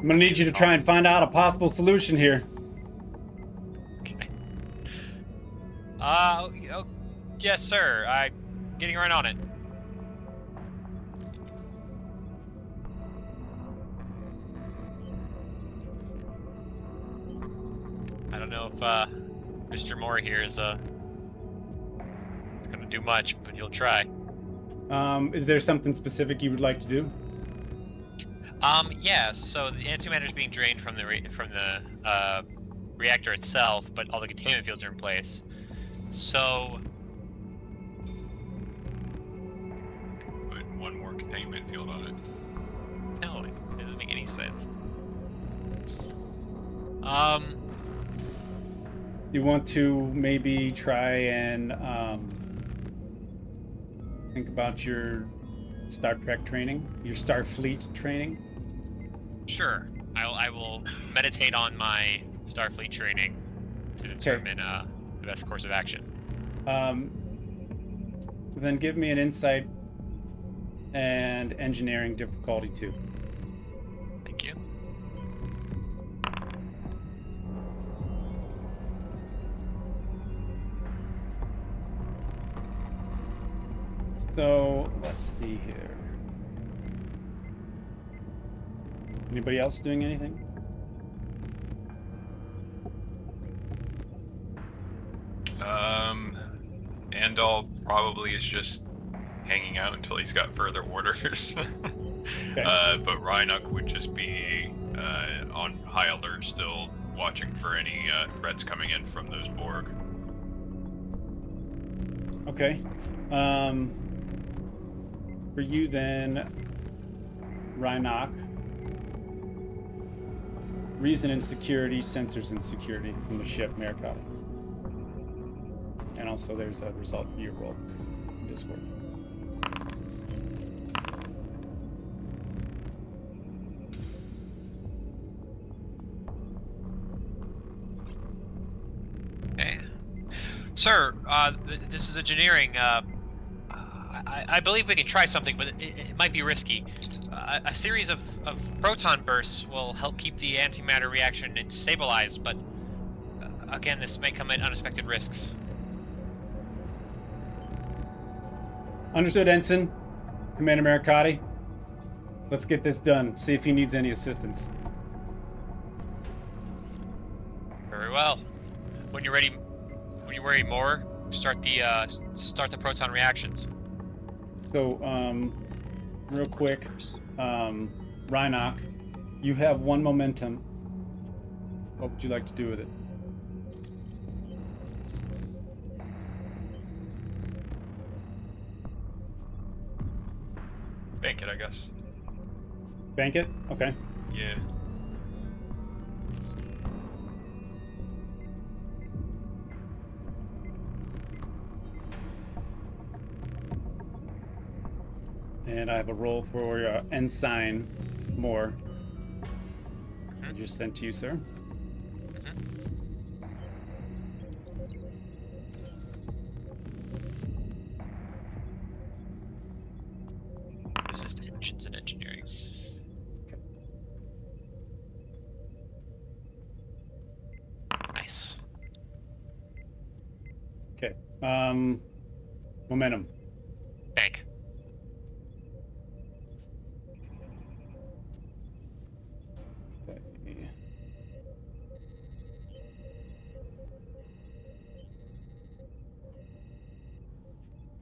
gonna need you to try and find out a possible solution here. Okay. Yes, sir. I'm getting right on it. I don't know if Mr. Moore here is gonna do much, but he'll try. Is there something specific you would like to do? Yeah. So the antimatter is being drained from the reactor itself, but all the containment fields are in place. So Put one more containment field on it. no, it doesn't make any sense. You want to maybe try and think about your Star Trek training, your Starfleet training? Sure. I will meditate on my Starfleet training to determine the best course of action. Then give me an insight and engineering difficulty 2. Thank you. So let's see here. Anybody else doing anything? Andal probably is just hanging out until he's got further orders. Okay. But Reinach would just be on high alert still, watching for any threats coming in from those Borg. Okay. For you then, Reinach. Reason and security, sensors and security from the ship Maricadi. And also there's a result for your roll in Discord. Okay. Sir, this is engineering. I believe we can try something, but it might be risky. A series of proton bursts will help keep the antimatter reaction stabilized, but again, this may come at unexpected risks. Understood, Ensign. Commander Maricadi. Let's get this done. See if he needs any assistance. Very well. When you're ready more, start the proton reactions. So, real quick, Reinach, you have 1 momentum. What would you like to do with it? Bank it, I guess. Bank it? Okay. Yeah. And I have a roll for Ensign Moore. I just sent to you, sir. This is the engines and engineering. Nice. Okay. Momentum. Bank. Okay.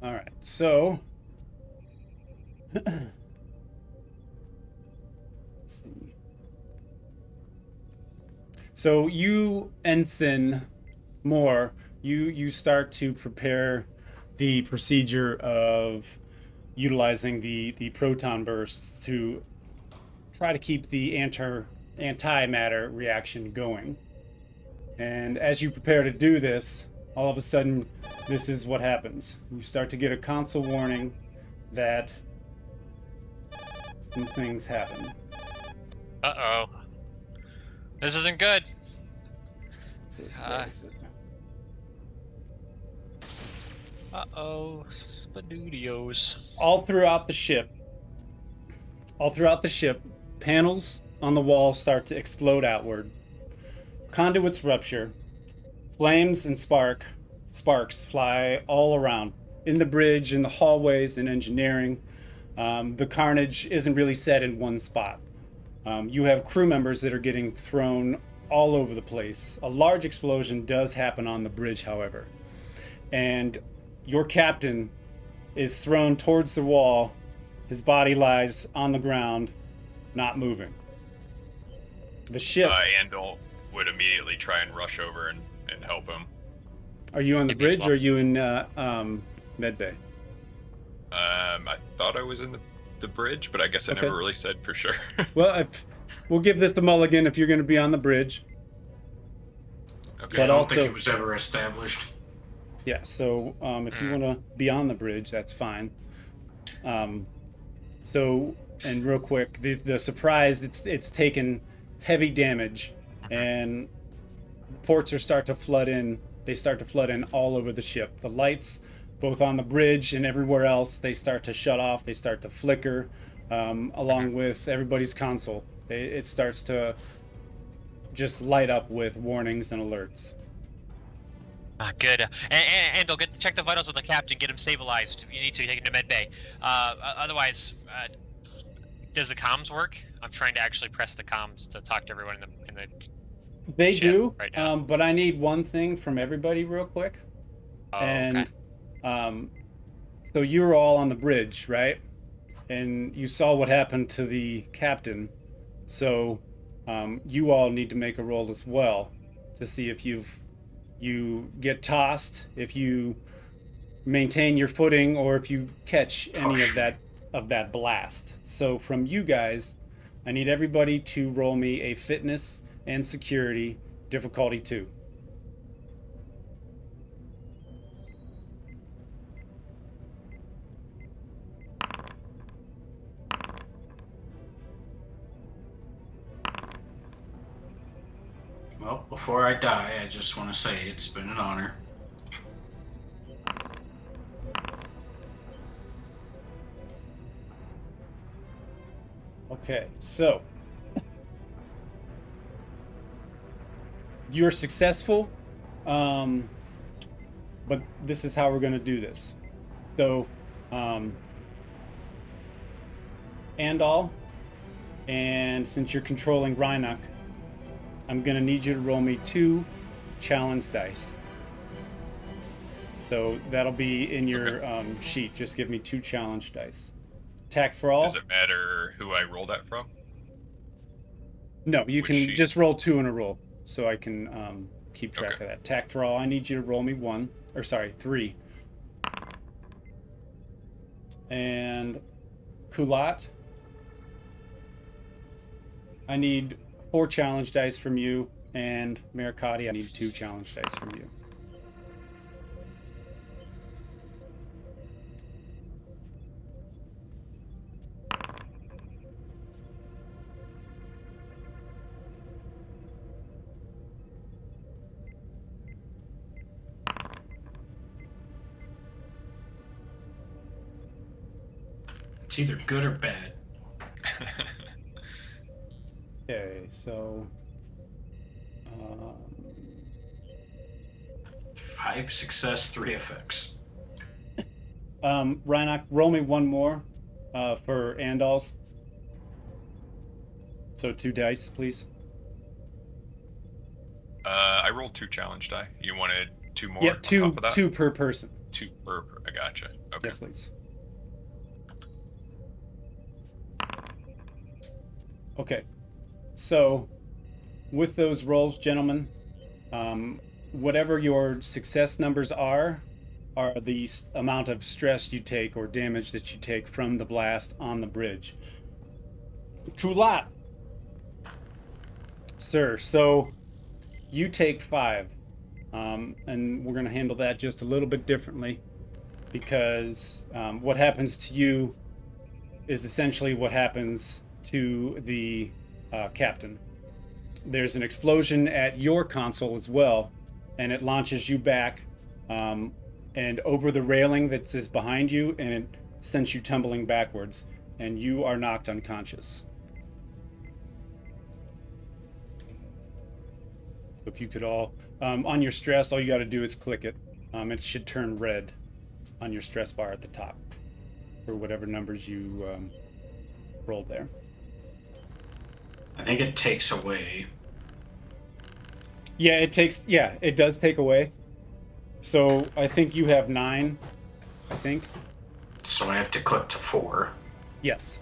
All right. So. Let's see. So you, Ensign Moore, you start to prepare the procedure of utilizing the proton bursts to try to keep the antimatter reaction going. And as you prepare to do this, all of a sudden, this is what happens. You start to get a console warning that some things happen. Uh-oh. This isn't good. Let's see, where is it? Uh-oh. Spadoodios. All throughout the ship, panels on the wall start to explode outward. Conduits rupture. Flames and sparks fly all around. In the bridge, in the hallways, in engineering. The carnage isn't really set in one spot. You have crew members that are getting thrown all over the place. A large explosion does happen on the bridge, however. And your captain is thrown towards the wall. His body lies on the ground, not moving. The ship... Andal would immediately try and rush over and help him. Are you on the bridge or are you in medbay? I thought I was in the bridge, but I guess I never really said for sure. Well, we'll give this the mulligan if you're going to be on the bridge. Okay. But I don't also, think it was ever established. yeah, so if you want to be on the bridge, that's fine. So, and real quick, the surprise, it's taken heavy damage, and ports start to flood in. They start to flood in all over the ship. The lights, both on the bridge and everywhere else, they start to shut off. They start to flicker, along with everybody's console. It starts to just light up with warnings and alerts. Good. And they'll check the vitals of the captain, get him stabilized. If you need to, take him to med bay. Otherwise, does the comms work? I'm trying to actually press the comms to talk to everyone in the They do, right now. but I need one thing from everybody real quick. Oh, And okay. so you were all on the bridge, right? And you saw what happened to the captain. So you all need to make a roll as well to see if you get tossed, if you maintain your footing, or if you catch any of that blast. So from you guys, I need everybody to roll me a fitness and security difficulty 2. Well, before I die, I just want to say it's been an honor. Okay, so you're successful, but this is how we're going to do this. So, Andal, and since you're controlling Rhinoc, I'm going to need you to roll me 2 challenge dice. So that'll be in your sheet. Just give me 2 challenge dice. Attack Thrall. Does it matter who I roll that from? No, you Which can sheet? just roll 2 in a roll, so I can keep track of that. Attack Thrall, I need you to roll me 3. And Kullat, I need 4 challenge dice from you, and Maricadi, I need 2 challenge dice from you. It's either good or bad. Okay, so 5 success, 3 effects. Rhinoc, roll me 1 more for Andals. So 2 dice, please. I rolled 2 challenge die. You wanted 2 more? Yeah, on 2 top of that? 2 per person. 2 per. I gotcha. Okay. Yes, please. Okay, so with those rolls, gentlemen, whatever your success numbers are the amount of stress you take or damage that you take from the blast on the bridge. Kullat. Sir, so you take 5. And we're going to handle that just a little bit differently because what happens to you is essentially what happens to the captain. There's an explosion at your console as well, and it launches you back and over the railing that is behind you, and it sends you tumbling backwards, and you are knocked unconscious. So if you could all, on your stress, all you got to do is click it. It should turn red on your stress bar at the top for whatever numbers you rolled there. I think it takes away. Yeah, it does take away. So I think you have 9, I think. So I have to click to 4. Yes.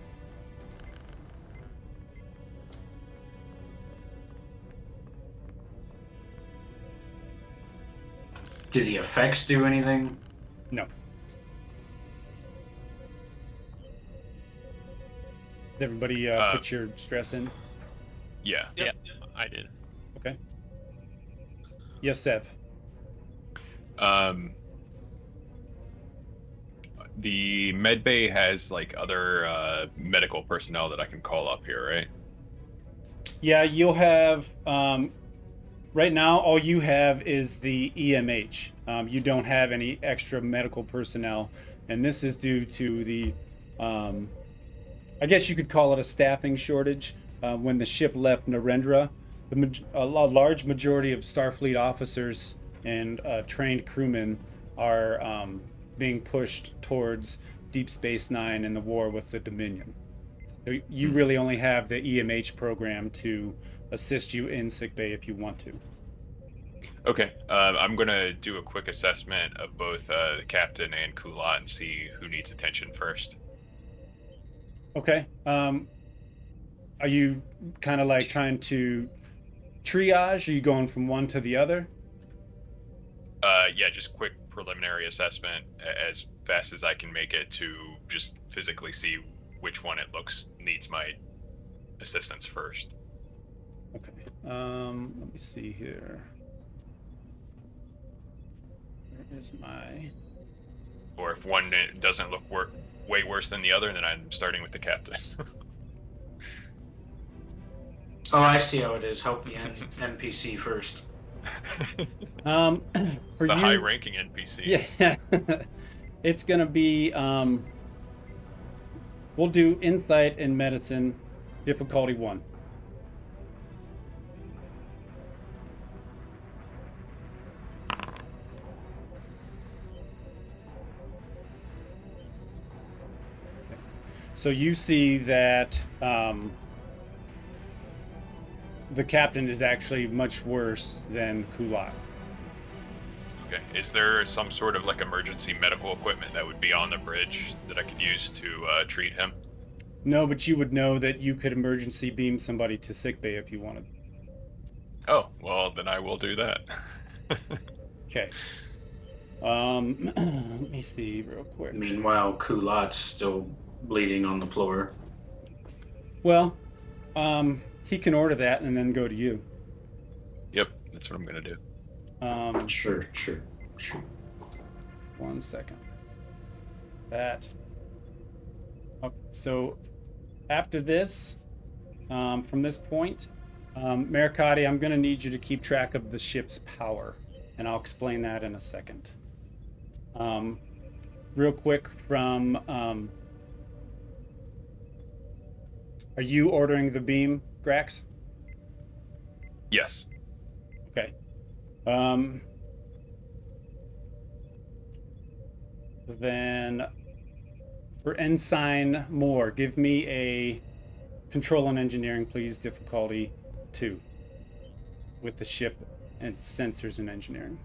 Do the effects do anything? No. Did everybody put your stress in? Yeah. Yeah, I did. Okay. Yes, Sev. The med bay has like other medical personnel that I can call up here, right? Yeah, you'll have. Right now, all you have is the EMH. You don't have any extra medical personnel, and this is due to the. I guess you could call it a staffing shortage. When the ship left Narendra, a large majority of Starfleet officers and trained crewmen are being pushed towards Deep Space Nine and the war with the Dominion. So you really only have the EMH program to assist you in sickbay if you want to. Okay, I'm gonna do a quick assessment of both the captain and Kullat and see who needs attention first. Okay. Are you kind of like trying to triage? Are you going from one to the other? Yeah, just quick preliminary assessment as fast as I can make it to just physically see which one it looks needs my assistance first. Okay. Let me see here. Where is my... Or if one doesn't look way worse than the other, then I'm starting with the captain. Oh, I see how it is. Help the NPC first. For The you, high-ranking NPC. yeah, it's gonna be. We'll do insight and medicine, difficulty 1. Okay. So you see that the captain is actually much worse than Kullat. Okay. Is there some sort of like emergency medical equipment that would be on the bridge that I could use to treat him? No, but you would know that you could emergency beam somebody to sickbay if you wanted. Oh, well, then I will do that. Okay. Let me see real quick. Meanwhile, Kulat's still bleeding on the floor. Well, he can order that and then go to you. Yep, that's what I'm gonna do. Sure. 1 second. That. Okay, so after this, from this point, Maricadi, I'm going to need you to keep track of the ship's power, and I'll explain that in a second. Real quick from... are you ordering the beam, Grax? Yes. Okay. Then for Ensign Moore, give me a control and engineering, please, difficulty 2 with the ship and sensors and engineering.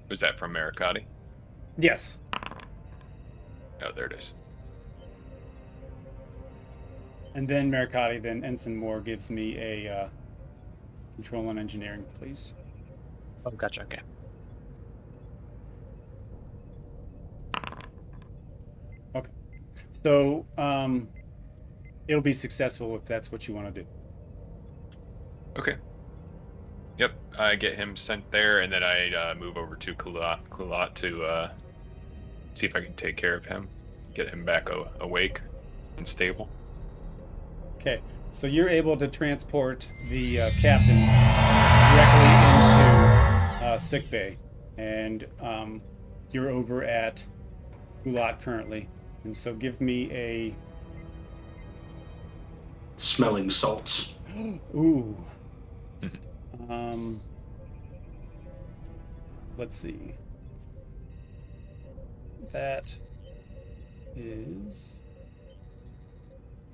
Was that from Maricadi? Yes. Oh, there it is. And then Maricadi, then Ensign Moore gives me a control on engineering, please. Oh, gotcha. Okay. Okay. So it'll be successful if that's what you want to do. Okay. Yep, I get him sent there, and then I move over to Kullat to see if I can take care of him, get him back awake and stable. Okay. So you're able to transport the captain directly into sickbay, and you're over at Kullat currently. And so give me a Smelling salts. ooh. Let's see. That is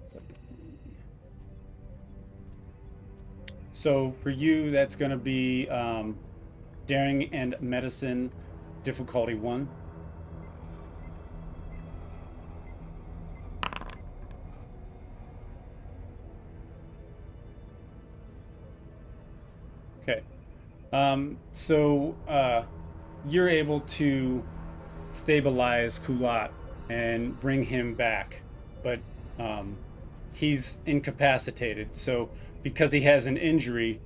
73. So for you, that's going to be daring and medicine, difficulty 1. Okay. So you're able to stabilize Kullat and bring him back, but he's incapacitated. So because he has an injury,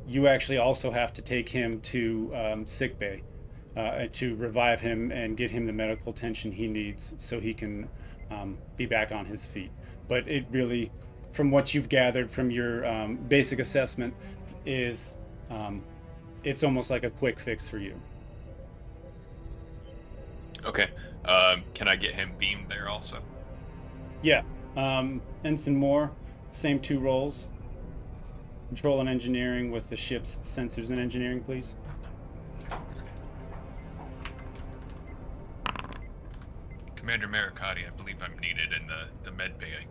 you actually also have to take him to sickbay to revive him and get him the medical attention he needs so he can be back on his feet. But it really, from what you've gathered from your basic assessment, is it's almost like a quick fix for you. Okay. Can I get him beamed there also? Yeah. Ensign Moore, same 2 roles. Control and engineering with the ship's sensors and engineering, please. Commander Maricadi, I believe I'm needed in the med bay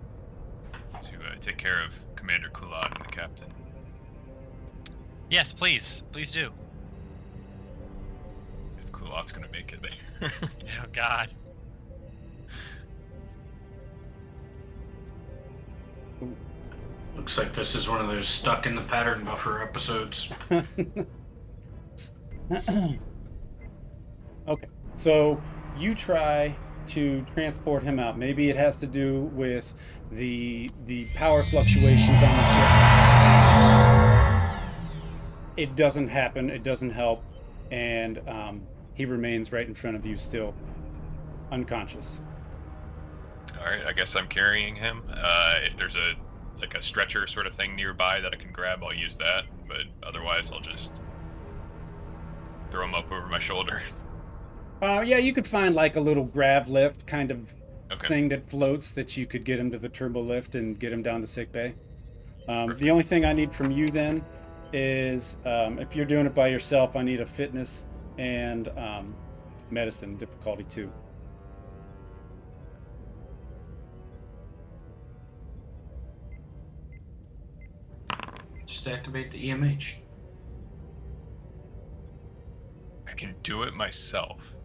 to take care of Commander Kullat and the captain. Yes, please. Please do. If Kulat's gonna make it there. Oh, God. Looks like this is one of those stuck in the pattern buffer episodes. Okay, so you try to transport him out. Maybe it has to do with the power fluctuations on the ship. It doesn't happen. It doesn't help, and he remains right in front of you, still unconscious. All right, I guess I'm carrying him. If there's a stretcher sort of thing nearby that I can grab, I'll use that. But otherwise, I'll just throw him up over my shoulder. Yeah, you could find like a little grav lift kind of Okay. thing that floats that you could get him to the turbo lift and get him down to sickbay. Perfect. The only thing I need from you then is if you're doing it by yourself, I need a fitness and medicine difficulty 2. Just activate the EMH. I can do it myself.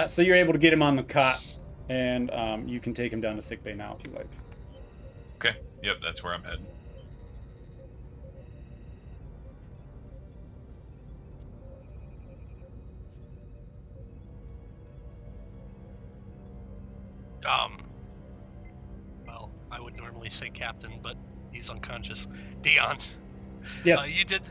So you're able to get him on the cot, and you can take him down to sickbay now if you like. Okay. Yep, that's where I'm heading. Well, I would normally say captain, but he's unconscious. Dion. Yes. You did.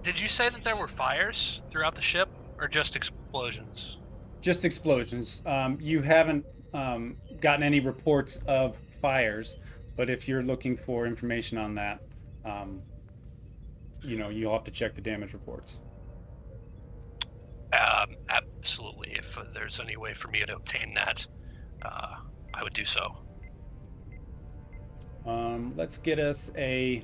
Did you say that there were fires throughout the ship, or just explosions? Just explosions. You haven't gotten any reports of fires, but if you're looking for information on that, you'll have to check the damage reports. Absolutely. If there's any way for me to obtain that, I would do so. Let's get us a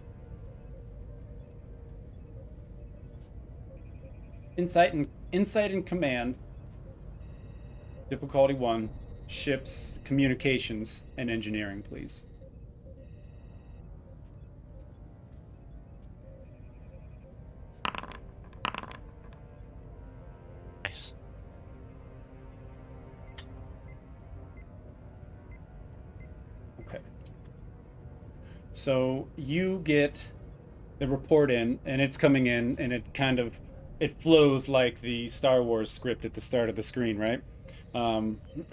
insight and command. Difficulty 1, ships, communications, and engineering, please. Nice. So you get the report in, and it's coming in, and it flows like the Star Wars script at the start of the screen, right?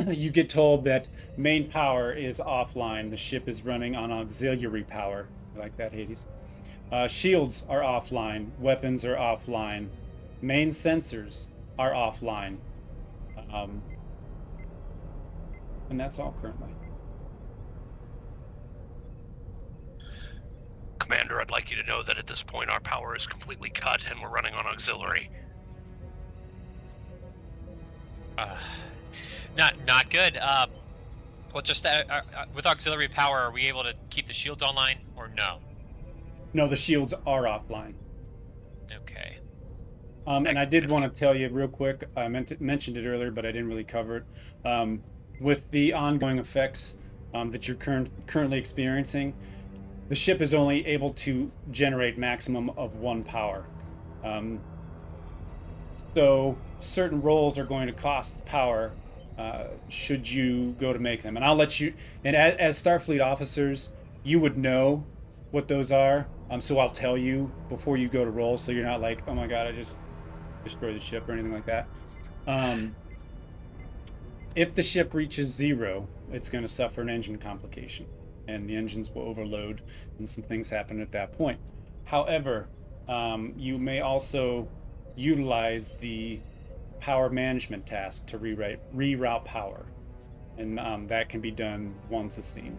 You get told that main power is offline. The ship is running on auxiliary power. I like that, Hades. Shields are offline. Weapons are offline. Main sensors are offline. And that's all currently. Commander, I'd like you to know that at this point our power is completely cut and we're running on auxiliary. Not good. Well, just with auxiliary power, are we able to keep the shields online or no? No, the shields are offline. Okay. And I did want to tell you real quick, I mentioned it earlier, but I didn't really cover it. With the ongoing effects that you're currently experiencing, the ship is only able to generate maximum of 1 power. So certain rolls are going to cost power should you go to make them. And I'll let you, and as Starfleet officers, you would know what those are. So I'll tell you before you go to roll, so you're not like, oh my god, I just destroyed the ship or anything like that. If the ship reaches 0, it's going to suffer an engine complication, and the engines will overload, and some things happen at that point. However, you may also utilize the power management task to reroute power, and that can be done once a scene.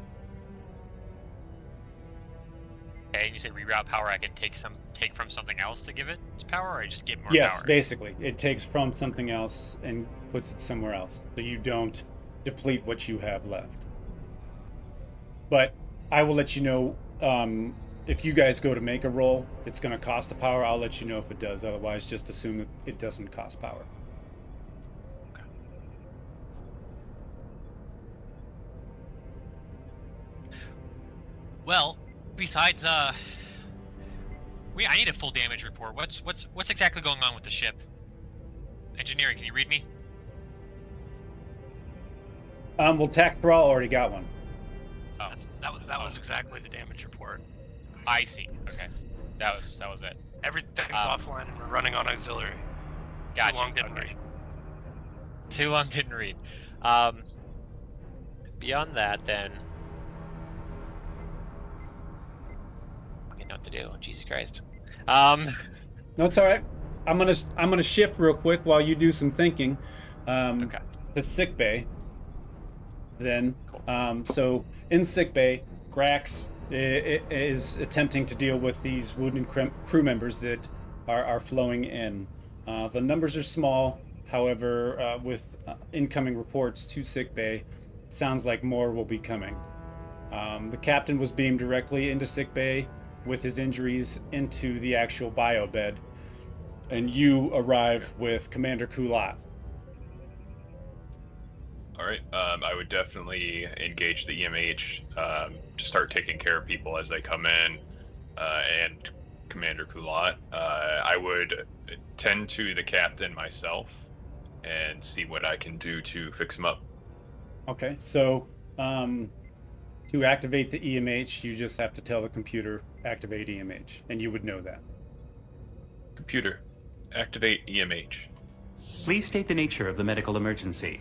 Okay, and you say reroute power. I can take from something else to give it its power, or I just give more Yes, power? basically, it takes from something else and puts it somewhere else, so you don't deplete what you have left. But I will let you know if you guys go to make a roll that's going to cost a power. I'll let you know if it does. Otherwise, just assume that it doesn't cost power. Okay. Well, besides I need a full damage report. What's exactly going on with the ship? Engineering, can you read me? Well, Thrall already got one. Oh. That was exactly the damage report. I see. Okay, that was it. Everything's offline and we're running on auxiliary. Gotcha. Too long didn't Okay. read. Too long didn't read. Beyond that, then. I don't know what to do. Jesus Christ. No, it's all right. I'm gonna shift real quick while you do some thinking. Okay. To sick bay. Then, Cool. So in sick bay, Grax is attempting to deal with these wounded crew members that are flowing in. The numbers are small, however, with incoming reports to sick bay, it sounds like more will be coming. The captain was beamed directly into sick bay with his injuries into the actual bio bed, and you arrive with Commander Kullat. All right. I would definitely engage the EMH to start taking care of people as they come in, and Commander Kullat. I would tend to the captain myself and see what I can do to fix him up. Okay, so to activate the EMH, you just have to tell the computer activate EMH, and you would know that. Computer, activate EMH. Please state the nature of the medical emergency.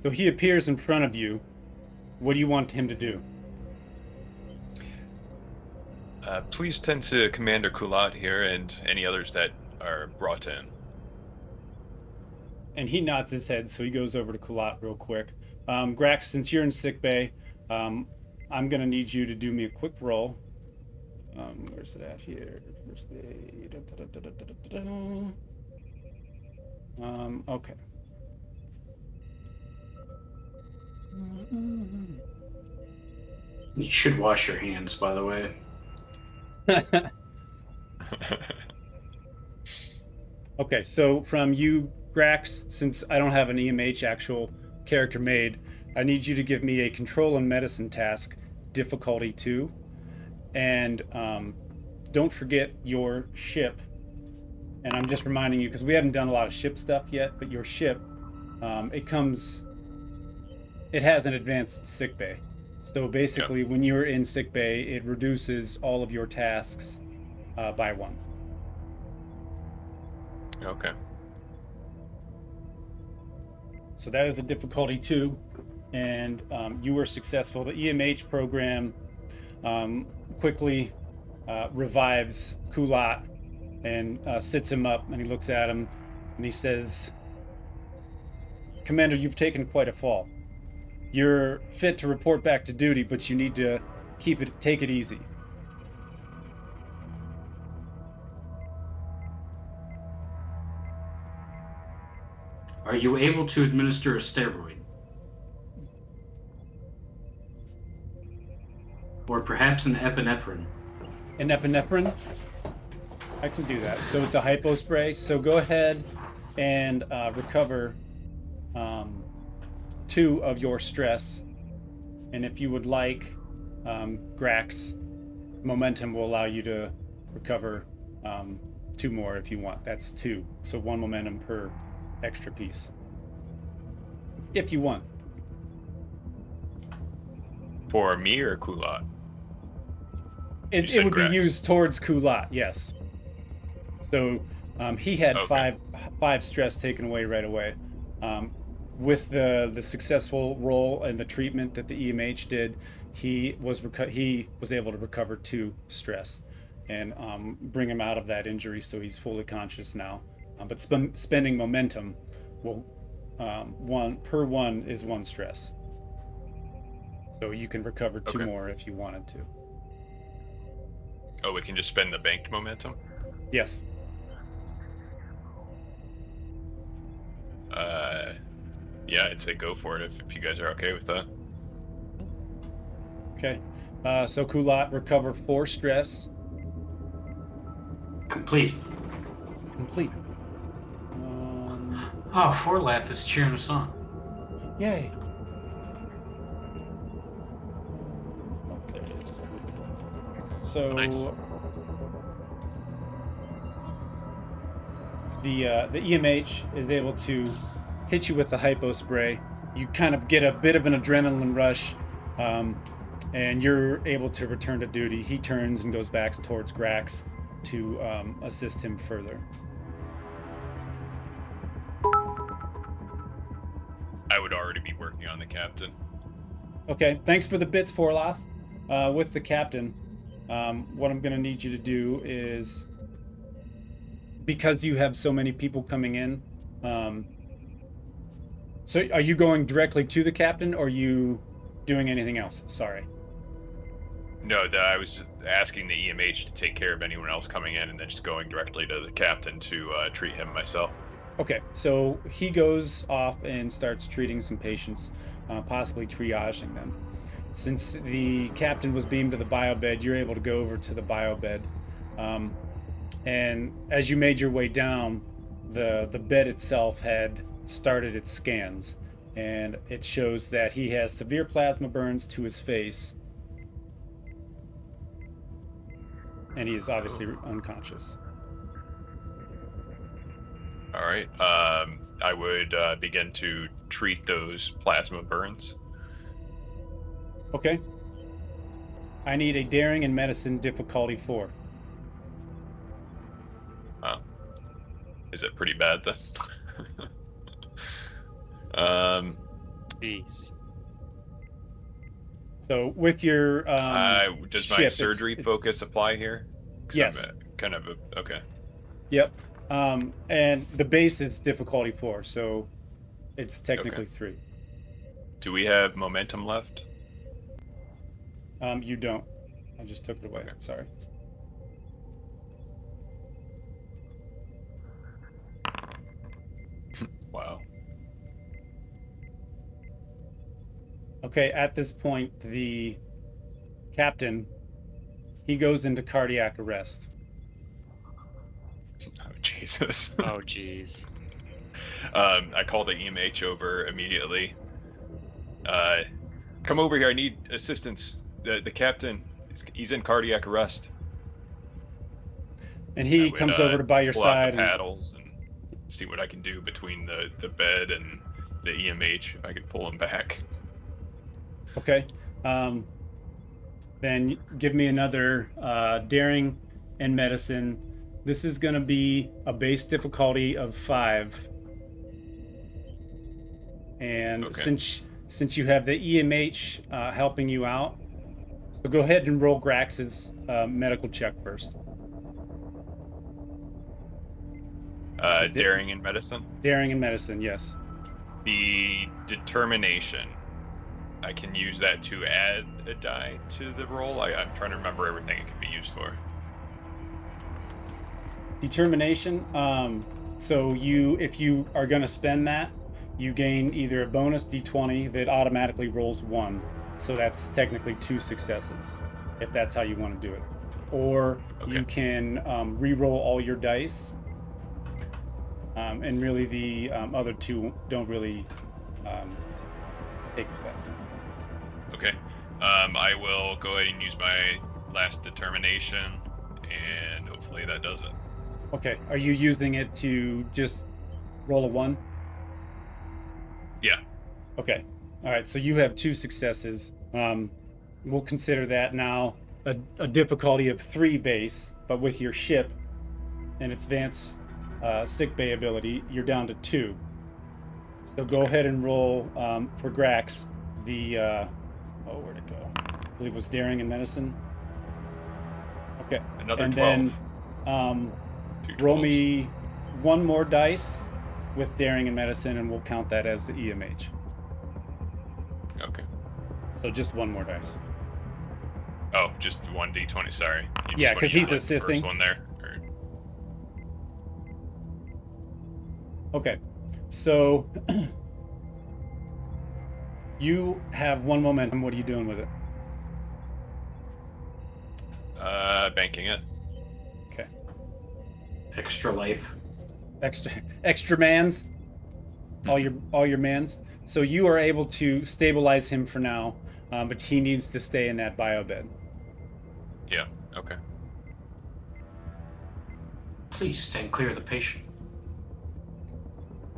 So he appears in front of you. What do you want him to do? Please tend to Commander Kullat here and any others that are brought in. And he nods his head, so he goes over to Kullat real quick. Grax, since you're in sickbay, I'm going to need you to do me a quick roll. Where's it at here? First aid. Okay. You should wash your hands, by the way. Okay, so from you, Grax, since I don't have an EMH actual character made, I need you to give me a control and medicine task, difficulty 2. And don't forget your ship. And I'm just reminding you, because we haven't done a lot of ship stuff yet, but your ship, it has an advanced sickbay. So basically, when you're in sick bay, it reduces all of your tasks by 1. Okay. So that is a difficulty 2, and you were successful. The EMH program quickly revives Kullat and sits him up, and he looks at him, and he says, "Commander, you've taken quite a fall. You're fit to report back to duty, but you need to take it easy." Are you able to administer a steroid? Or perhaps an epinephrine? An epinephrine? I can do that. So it's a hypo spray. So go ahead and recover 2 of your stress. And if you would like, Grax, momentum will allow you to recover 2 more if you want. That's 2. So 1 momentum per extra piece. If you want. For me or Kullat? It would be used towards Kullat, yes. So he had 5 stress taken away right away. With the successful roll and the treatment that the EMH did, he was able to recover 2 stress and bring him out of that injury, so he's fully conscious now. But spending momentum will 1 per 1 is 1 stress. So you can recover 2 more if you wanted to. Oh, we can just spend the banked momentum? Yes. Yeah, I'd say go for it if you guys are okay with that. Okay. So Kullat, recover 4 stress. Complete. Oh, Forlath is cheering us on. Yay. Oh, there it is. So Nice. the EMH is able to hit you with the hypo spray. You kind of get a bit of an adrenaline rush, and you're able to return to duty. He turns and goes back towards Grax to assist him further. I would already be working on the captain. Okay, thanks for the bits, Forlath. With the captain, what I'm going to need you to do is, because you have so many people coming in, so are you going directly to the captain, or are you doing anything else? Sorry. No, I was asking the EMH to take care of anyone else coming in and then just going directly to the captain to treat him myself. Okay, so he goes off and starts treating some patients, possibly triaging them. Since the captain was beamed to the biobed, you're able to go over to the biobed. And as you made your way down, the bed itself had started its scans, and it shows that he has severe plasma burns to his face, and he is obviously unconscious. All right. I would begin to treat those plasma burns. Okay. I need a daring and medicine difficulty 4. Is it pretty bad then? Jeez. So with your does my ship, surgery focus apply here? 'Cause Yes. I'm kind of okay. Yep. And the base is difficulty 4, so it's technically 3. Do we have momentum left? You don't. I just took it away. Sorry. Wow. Okay, at this point, the captain, he goes into cardiac arrest. Oh, Jesus. Oh, jeez. I call the EMH over immediately. Come over here. I need assistance. The captain, he's in cardiac arrest. And he comes over to by your pull out side. the paddles and see what I can do between the bed and the EMH, if I can pull him back. Okay. then give me another daring and medicine. This is going to be a base difficulty of 5. And Okay. since you have the EMH helping you out, so go ahead and roll Grax's medical check first. Daring in medicine. Daring and medicine, yes. The determination, I can use that to add a die to the roll. I'm trying to remember everything it can be used for. Determination. So if you are going to spend that, you gain either a bonus d20 that automatically rolls 1. So that's technically 2 successes, if that's how you want to do it. Or Okay. you can re-roll all your dice. And really the other 2 don't really take effect. Okay. I will go ahead and use my last determination, and hopefully that does it. Okay. Are you using it to just roll a 1? Yeah. Okay. All right. So you have 2 successes. We'll consider that now a difficulty of 3 base, but with your ship and its advanced sick bay ability, you're down to 2. So go ahead and roll for Grax the where'd it go? I believe it was daring and medicine. Okay. Another And 12. then Two roll 12s. me 1 more dice with daring and medicine, and we'll count that as the EMH. Okay. So just 1 more dice. Oh, just 1d20. Sorry. You just Yeah, wanna 'cause use he's the assisting. First one there. Or... Okay, so you have 1 momentum. What are you doing with it? Banking it. Okay, Extra life. extra mans, all your mans. So you are able to stabilize him for now, but he needs to stay in that bio bed. Yeah. Okay. Please stand clear of the patient.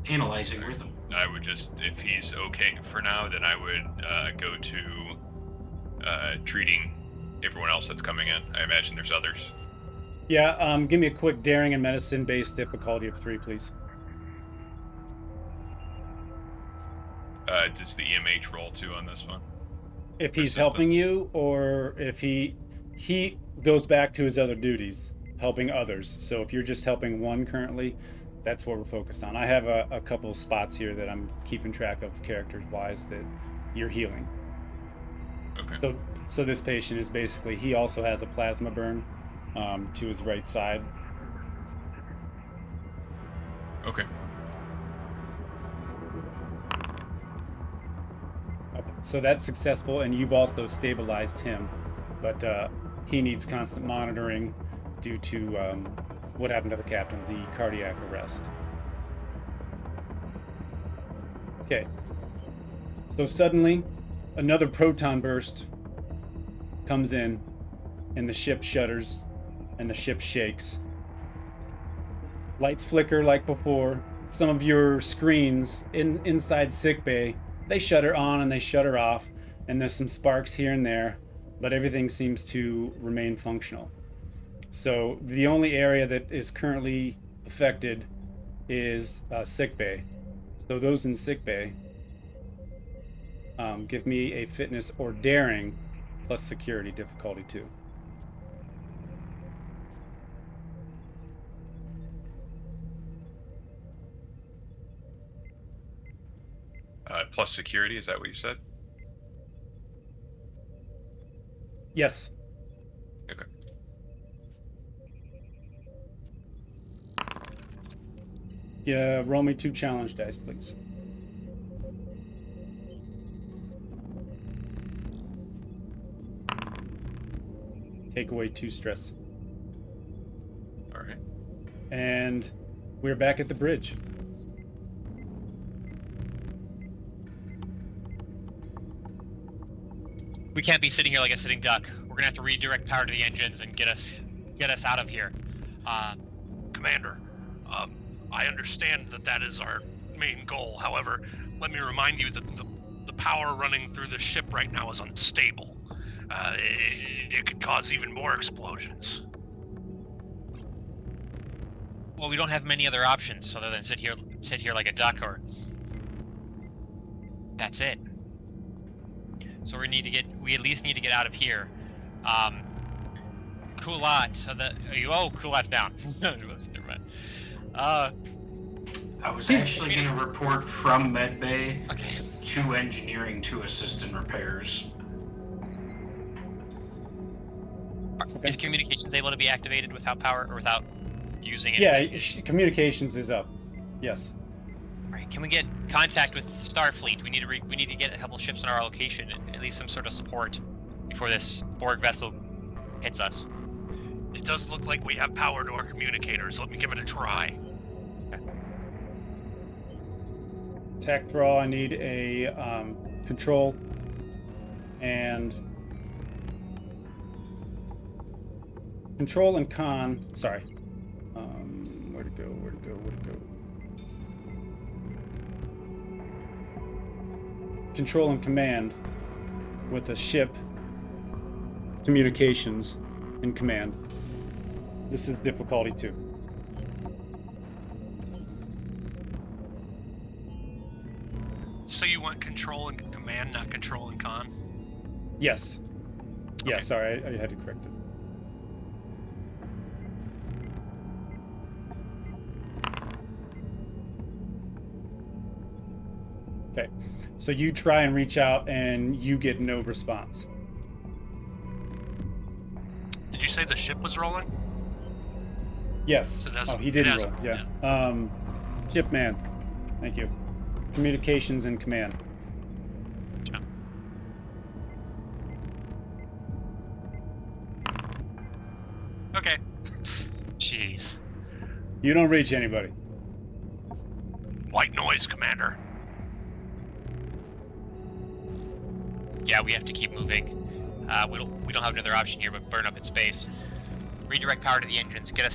Analyzing rhythm. I would just, if he's okay for now, then I would go to treating everyone else that's coming in. I imagine there's others. Yeah, give me a quick daring and medicine based difficulty of 3, please. Does the EMH roll 2 on this one? If he's Persistent. helping you, or if he goes back to his other duties, helping others. So if you're just helping 1 currently, that's what we're focused on. I have a couple of spots here that I'm keeping track of characters wise that you're healing. Okay. So this patient is basically, he also has a plasma burn to his right side. Okay. Okay, so that's successful, and you've also stabilized him, but he needs constant monitoring due to what happened to the captain, the cardiac arrest. Okay, so suddenly another proton burst comes in, and the ship shudders, and the ship shakes. Lights flicker like before. Some of your screens inside sickbay, they shutter on and they shutter off, and there's some sparks here and there, but everything seems to remain functional. So the only area that is currently affected is sickbay. So those in sickbay, give me a fitness or daring plus security difficulty 2. Plus security, is that what you said? Yes. Okay. Yeah, roll me 2 challenge dice, please. Take away 2 stress. All right. And we're back at the bridge. We can't be sitting here like a sitting duck. We're gonna have to redirect power to the engines and get us out of here. Commander, I understand that is our main goal. However, let me remind you that the power running through the ship right now is unstable. It could cause even more explosions. Well, we don't have many other options other than sit here like a duck, or that's it. So we at least need to get out of here. Kullat, Kullat's down. Never mind. I was actually going to report from medbay Okay. to engineering to assist in repairs. Is communications able to be activated without power or without using it? Yeah, communications is up. Yes. All right. Can we get contact with Starfleet? We need to get a couple ships in our location, at least some sort of support before this Borg vessel hits us. It does look like we have power to our communicators. Let me give it a try. Tech Thrall, I need a control and Conn. Sorry. Where to go? Control and command with a ship. Communications and command. This is difficulty 2. So you want control and command, not control and con? Yes. Yeah, Okay. sorry, I had to correct it. Okay, so you try and reach out and you get no response. Did you say the ship was rolling? Yes. So that's- Oh, he it didn't has roll. a- Yeah. Ship man. Thank you. Communications and command. Okay. Jeez. You don't reach anybody. White noise, Commander. Yeah, we have to keep moving. We don't have another option here but burn up in space. Redirect power to the engines. Try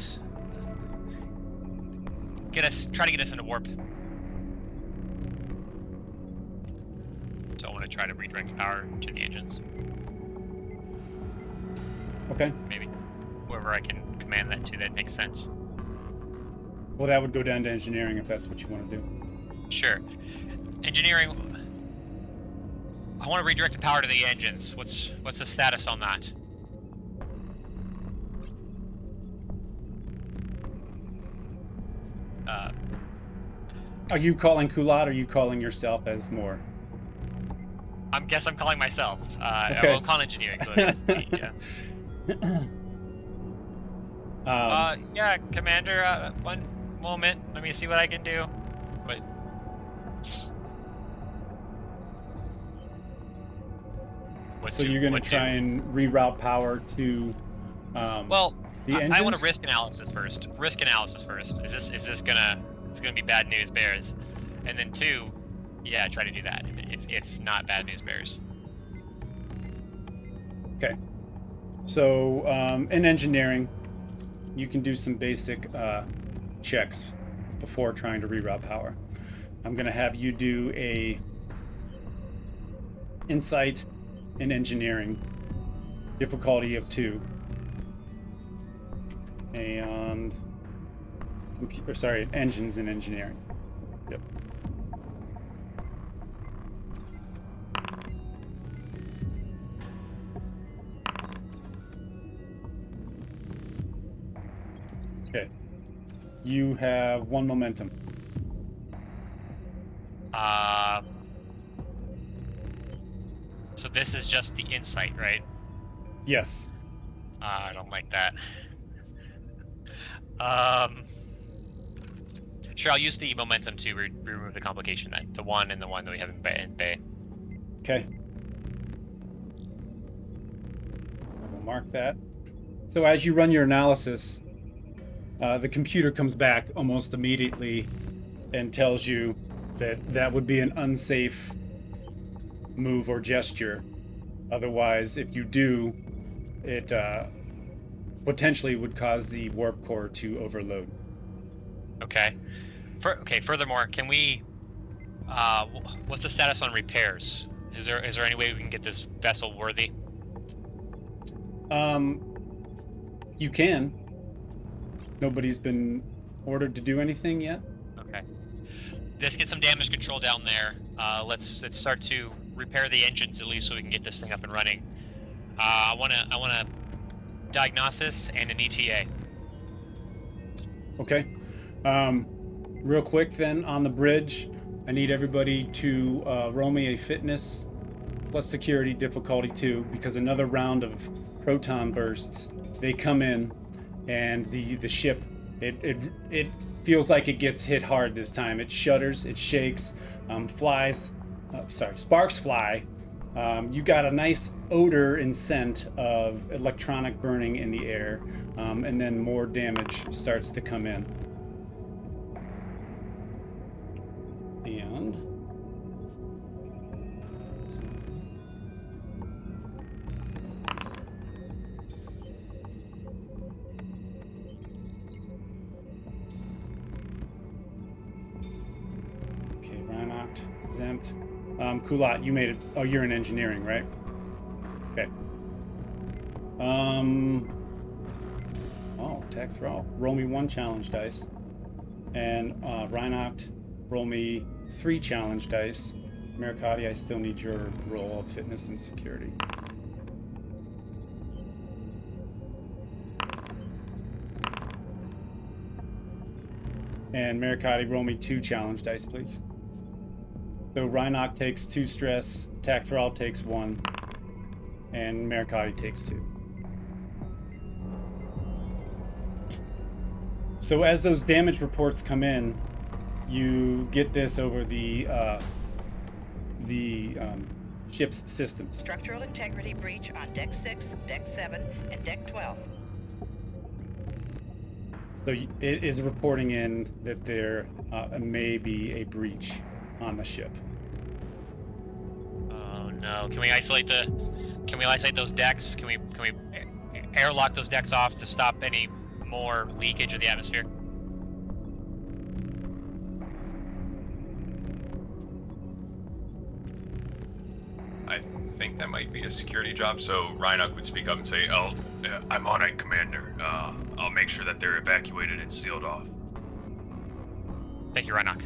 to get us into warp. So I want to try to redirect power to the engines. Okay. Maybe whoever I can command that to, that makes sense. Well, that would go down to engineering if that's what you want to do. Sure. Engineering. I want to redirect the power to the engines. What's the status on that? Are you calling Kullat or are you calling yourself as more? I'm calling myself. Okay. I will call engineering. So it's me, yeah. Yeah, Commander. One moment. Let me see what I can do. But So you're going to try and reroute power to well, the engines? I want a risk analysis first. Is this gonna be bad news bears? And then 2, yeah, try to do that. If not bad news bears. Okay. So in engineering, you can do some basic checks before trying to reroute power. I'm going to have you do a insight in engineering, difficulty of 2, and engines in engineering. Yep. Okay. You have 1 momentum. So this is just the insight, right? Yes. I don't like that. Sure, I'll use the momentum to remove the complication then. The 1 and the 1 that we have in Bay. Okay. We'll mark that. So as you run your analysis, the computer comes back almost immediately and tells you that that would be an unsafe move or gesture. Otherwise, if you do, it potentially would cause the warp core to overload. Okay. Furthermore, can we? What's the status on repairs? Is there any way we can get this vessel worthy? You can. Nobody's been ordered to do anything yet. Okay. Let's get some damage control down there. Let's start to repair the engines at least so we can get this thing up and running. I want a diagnosis and an ETA. Okay. Real quick then, on the bridge, I need everybody to roll me a fitness plus security difficulty 2, because another round of proton bursts, they come in, and the ship, it feels like it gets hit hard this time. It shudders, it shakes, sparks fly. You got a nice odor and scent of electronic burning in the air, and then more damage starts to come in. And okay, Rhinoct, exempt. Kullat, you made it. Oh, you're in engineering, right? Okay. Oh, Tech Thrall. Roll me 1 challenge dice. And Rhinoct, roll me 3 challenge dice. Maricadi, I still need your roll of fitness and security. And Maricadi, roll me 2 challenge dice, please. So Rhinoct takes 2 stress, Tech Thrall takes 1, and Maricadi takes 2. So as those damage reports come in, you get this over the ship's systems. Structural integrity breach on Deck 6, Deck 7, and Deck 12. So it is reporting in that there may be a breach on the ship. Oh no! Can we isolate those decks? Can we airlock those decks off to stop any more leakage of the atmosphere? I think that might be a security job, so Rhinoc would speak up and say, "Oh, I'm on it, Commander. I'll make sure that they're evacuated and sealed off." Thank you, Rhinoc.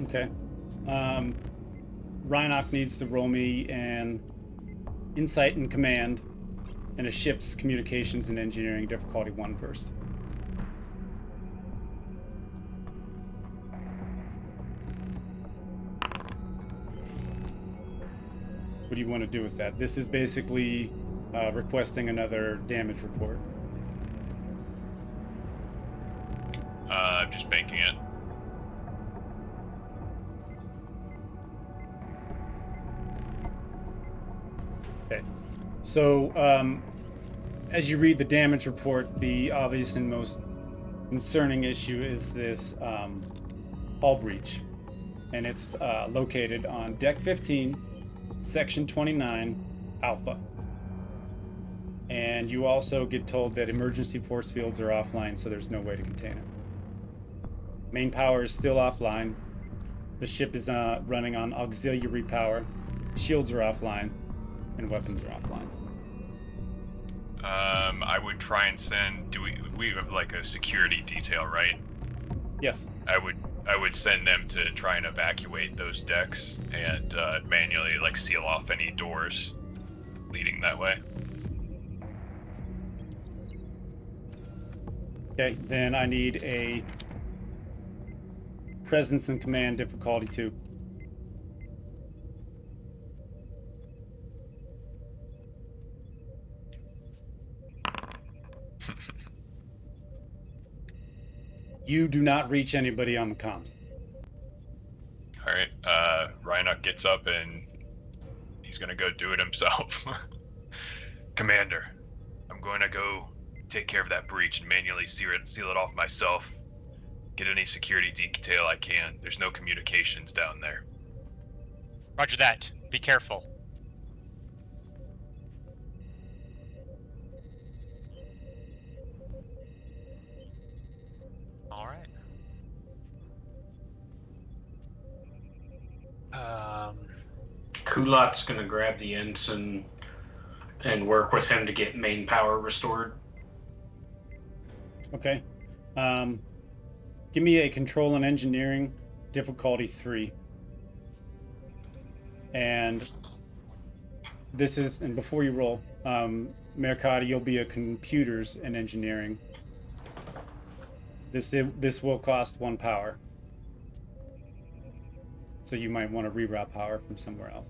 Okay. Rhinoc needs to roll me an insight and command and a ship's communications and engineering difficulty 1 first. What do you want to do with that? This is basically requesting another damage report. I'm just banking it. Okay. So, as you read the damage report, the obvious and most concerning issue is this hull breach. And it's located on Deck 15, Section 29, Alpha. And you also get told that emergency force fields are offline, so there's no way to contain it. Main power is still offline. The ship is running on auxiliary power. Shields are offline, and weapons are offline. I would try and send. We have like a security detail, right? Yes. I would send them to try and evacuate those decks and manually like seal off any doors leading that way. Okay, then I need a presence and command difficulty 2. You do not reach anybody on the comms. All right, Rhinoc gets up and he's gonna go do it himself. Commander, I'm going to go take care of that breach and manually seal it off myself. Get any security detail I can. There's no communications down there. Roger that. Be careful. All right. Kullat's gonna grab the ensign and work with him to get main power restored. Okay. Give me a control and engineering difficulty 3. And this is, and before you roll, Maricadi, you'll be a computers and engineering. This will cost 1 power. So you might want to reroute power from somewhere else.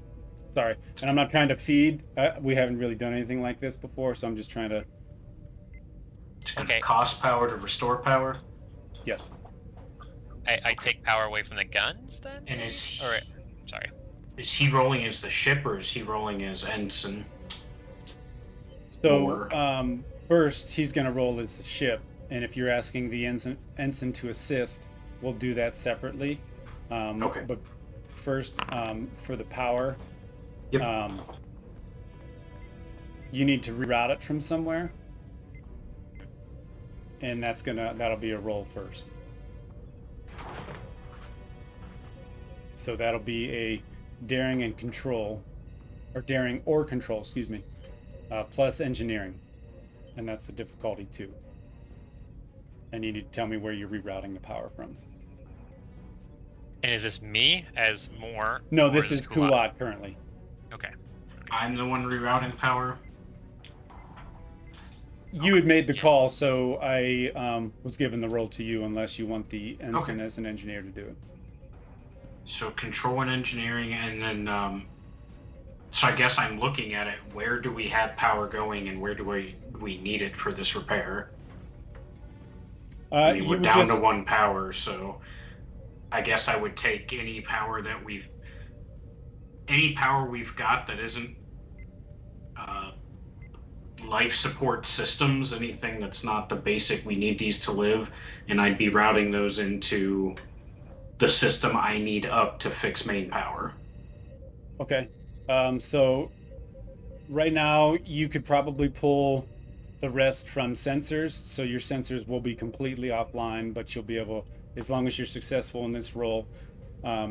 Sorry, and I'm not trying to feed. We haven't really done anything like this before, so I'm just trying to. It's gonna cost power to restore power. Yes. I take power away from the guns then? And is sorry. Is he rolling as the ship or is he rolling as ensign? So first he's gonna roll as the ship, and if you're asking the ensign to assist, we'll do that separately. Okay. But first, for the power, Yep. you need to reroute it from somewhere, and that'll be a roll first. So that'll be a daring and control, or daring or control, excuse me, plus engineering, and that's the difficulty 2. And you need to tell me where you're rerouting the power from. And is this me as more? No, or this is Kullat currently. Okay. I'm the one rerouting power. You had made the call, so I was given the role to you, unless you want the ensign as an engineer to do it. So control and engineering, and then so I guess I'm looking at it. Where do we have power going, and where do we need it for this repair? I mean, we're down to 1 power, so I guess I would take any power we've got that isn't life support systems, anything that's not the basic we need these to live, and I'd be routing those into the system I need up to fix main power. Okay. So right now you could probably pull the rest from sensors, so your sensors will be completely offline, but you'll be able, as long as you're successful in this role,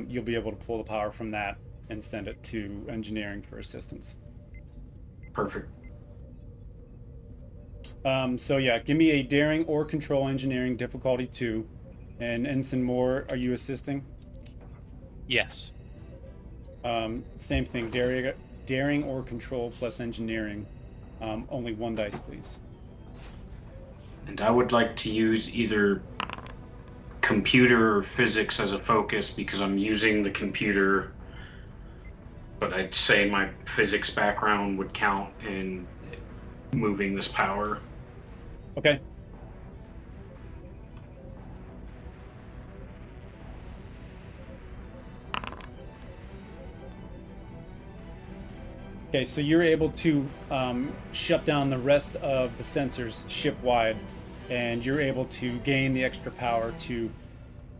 you'll be able to pull the power from that and send it to engineering for assistance. Perfect. So yeah, give me a daring or control engineering difficulty 2. And Ensign Moore, are you assisting? Yes. Same thing, daring or control plus engineering. Only 1 dice, please. And I would like to use either computer or physics as a focus because I'm using the computer, but I'd say my physics background would count in moving this power. Okay. Okay, so you're able to shut down the rest of the sensors ship-wide, and you're able to gain the extra power to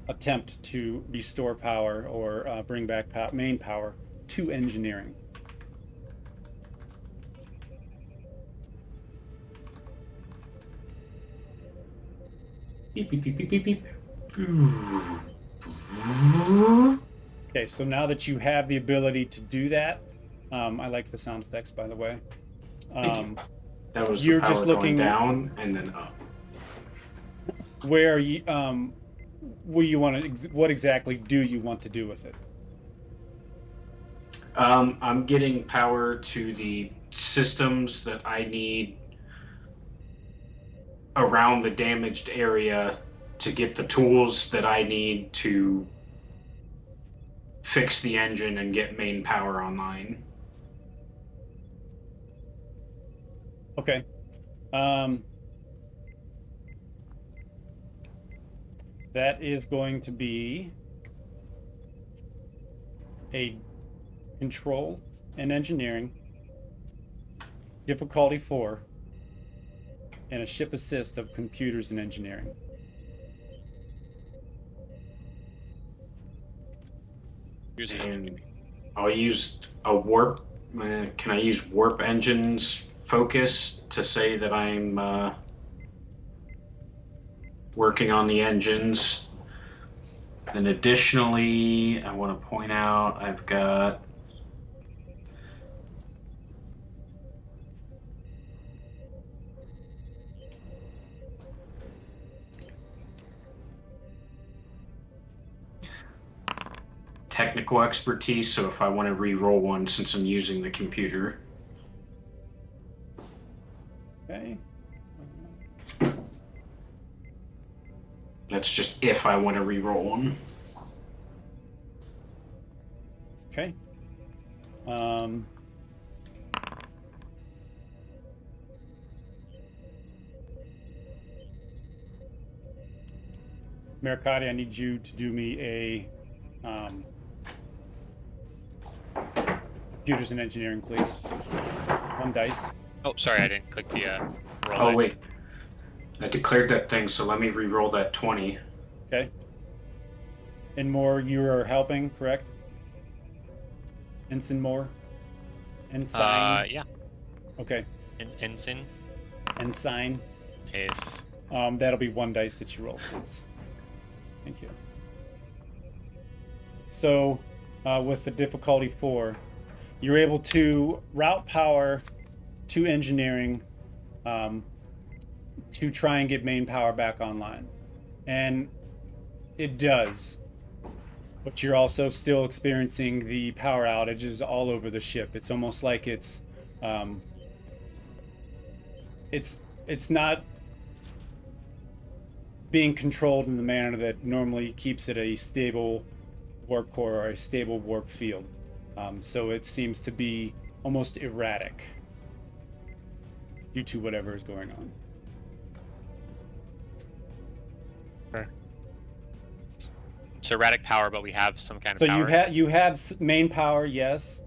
attempt to restore power or bring back main power to engineering. Beep, beep, beep, beep, beep, beep. Okay, so now that you have the ability to do that, I like the sound effects, by the way. That was you're the power just looking going down and then up. Where you, what exactly do you want to do with it? I'm getting power to the systems that I need around the damaged area to get the tools that I need to fix the engine and get main power online. Okay. That is going to be a control and engineering, difficulty 4, and a ship assist of computers and engineering. And I'll use a warp. Can I use warp engines focus to say that I'm working on the engines And additionally, I want to point out I've got technical expertise, so if I want to re-roll one since I'm using the computer. Okay. That's just if I want to re-roll one. Okay. Maricadi, I need you to do me a computers and engineering, please. 1 dice. Oh, sorry, I didn't click the roll. Oh dice. wait, I declared that thing, so let me re-roll that 20. Okay. And more, you are helping, correct? Ensign Moore? Ensign? Yeah. Okay. Ensign Ensign. is That'll be 1 dice that you roll, please. Thank you. So, with the difficulty 4, you're able to route power to engineering to try and get main power back online. And it does. But you're also still experiencing the power outages all over the ship. It's almost like it's not being controlled in the manner that normally keeps it a stable warp core or a stable warp field. So it seems to be almost erratic due to whatever is going on. Okay. So erratic power, but we have some kind of So power. you have main power, yes.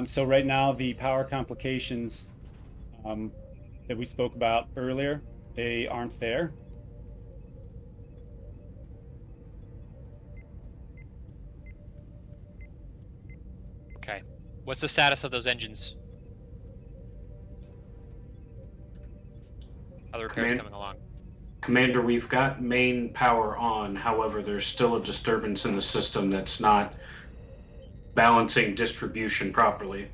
So right now the power complications that we spoke about earlier, they aren't there. Okay. What's the status of those engines? Other repairs coming along. Commander, we've got main power on. However, there's still a disturbance in the system that's not balancing distribution properly.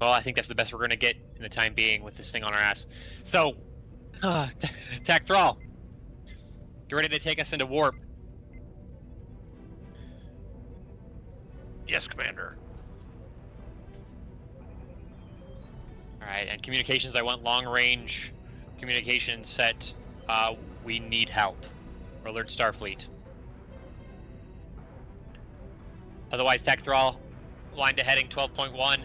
Well, I think that's the best we're going to get in the time being with this thing on our ass. So, attack Thrall. Get ready to take us into warp. Yes, Commander. Alright, and communications, I want long range communications set. We need help. Alert Starfleet. Otherwise, attack Thrall. Line to heading 12.1.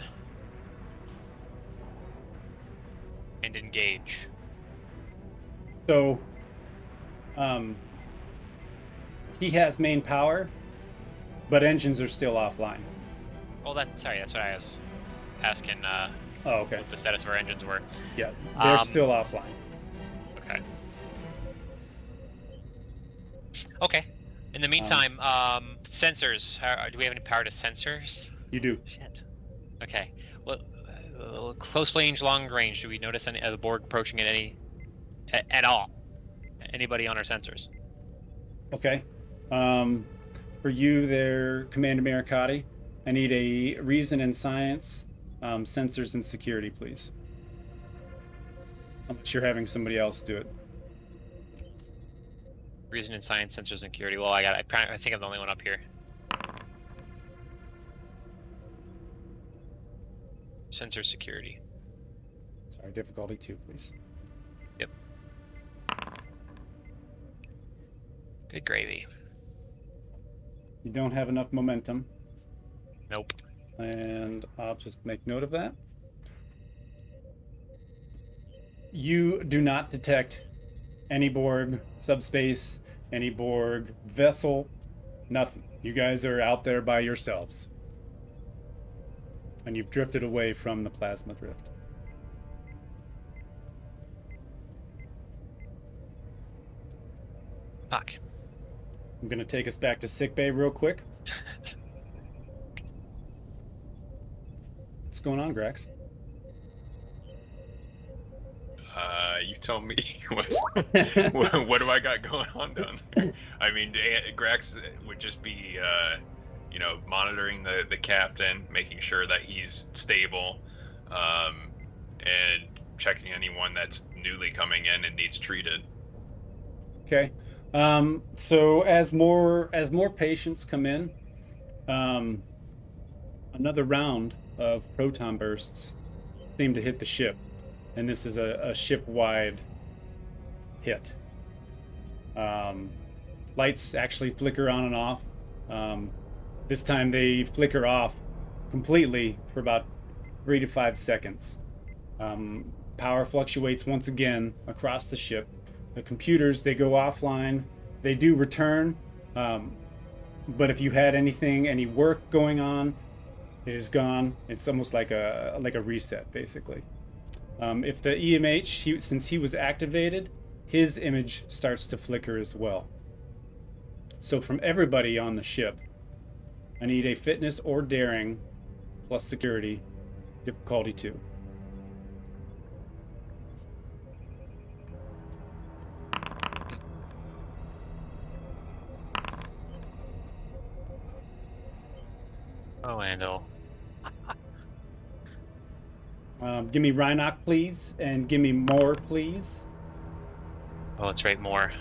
And engage. So, he has main power, but engines are still offline. Well, that's what I was asking. Oh, okay. What the status of our engines were. Yeah, they're still offline. Okay. Okay. In the meantime, sensors. Do we have any power to sensors? You do. Shit. Okay. Well, close range, long range. Do we notice any the Borg approaching at all? Anybody on our sensors? Okay. For you there, Commander Maricadi, I need a reason and science, sensors and security, please. Unless you're having somebody else do it. Reason and science, sensors and security. Well, I think I'm the only one up here. Sensor security. Sorry, difficulty 2, please. Yep. Good gravy. You don't have enough momentum, Nope. and I'll just make note of that. You do not detect any Borg subspace, any Borg vessel, nothing. You guys are out there by yourselves. And you've drifted away from the plasma drift. Fuck. I'm going to take us back to sickbay real quick. What's going on, Grax? you tell me. What do I got going on down there? I mean, Grax would just be, monitoring the captain, making sure that he's stable, and checking anyone that's newly coming in and needs treated. Okay. So as more patients come in, another round of proton bursts seem to hit the ship, and this is a ship-wide hit. Lights actually flicker on and off. This time they flicker off completely for about 3 to 5 seconds. Power fluctuates once again across the ship. The computers, they go offline. They do return, but if you had any work going on, it is gone. It's almost like a reset, basically. If the EMH, since he was activated, his image starts to flicker as well. So from everybody on the ship, I need a fitness or daring plus security, difficulty 2. Oh, Andal. Give me Rhinoc, please, and give me more, please. Oh, let's rate more.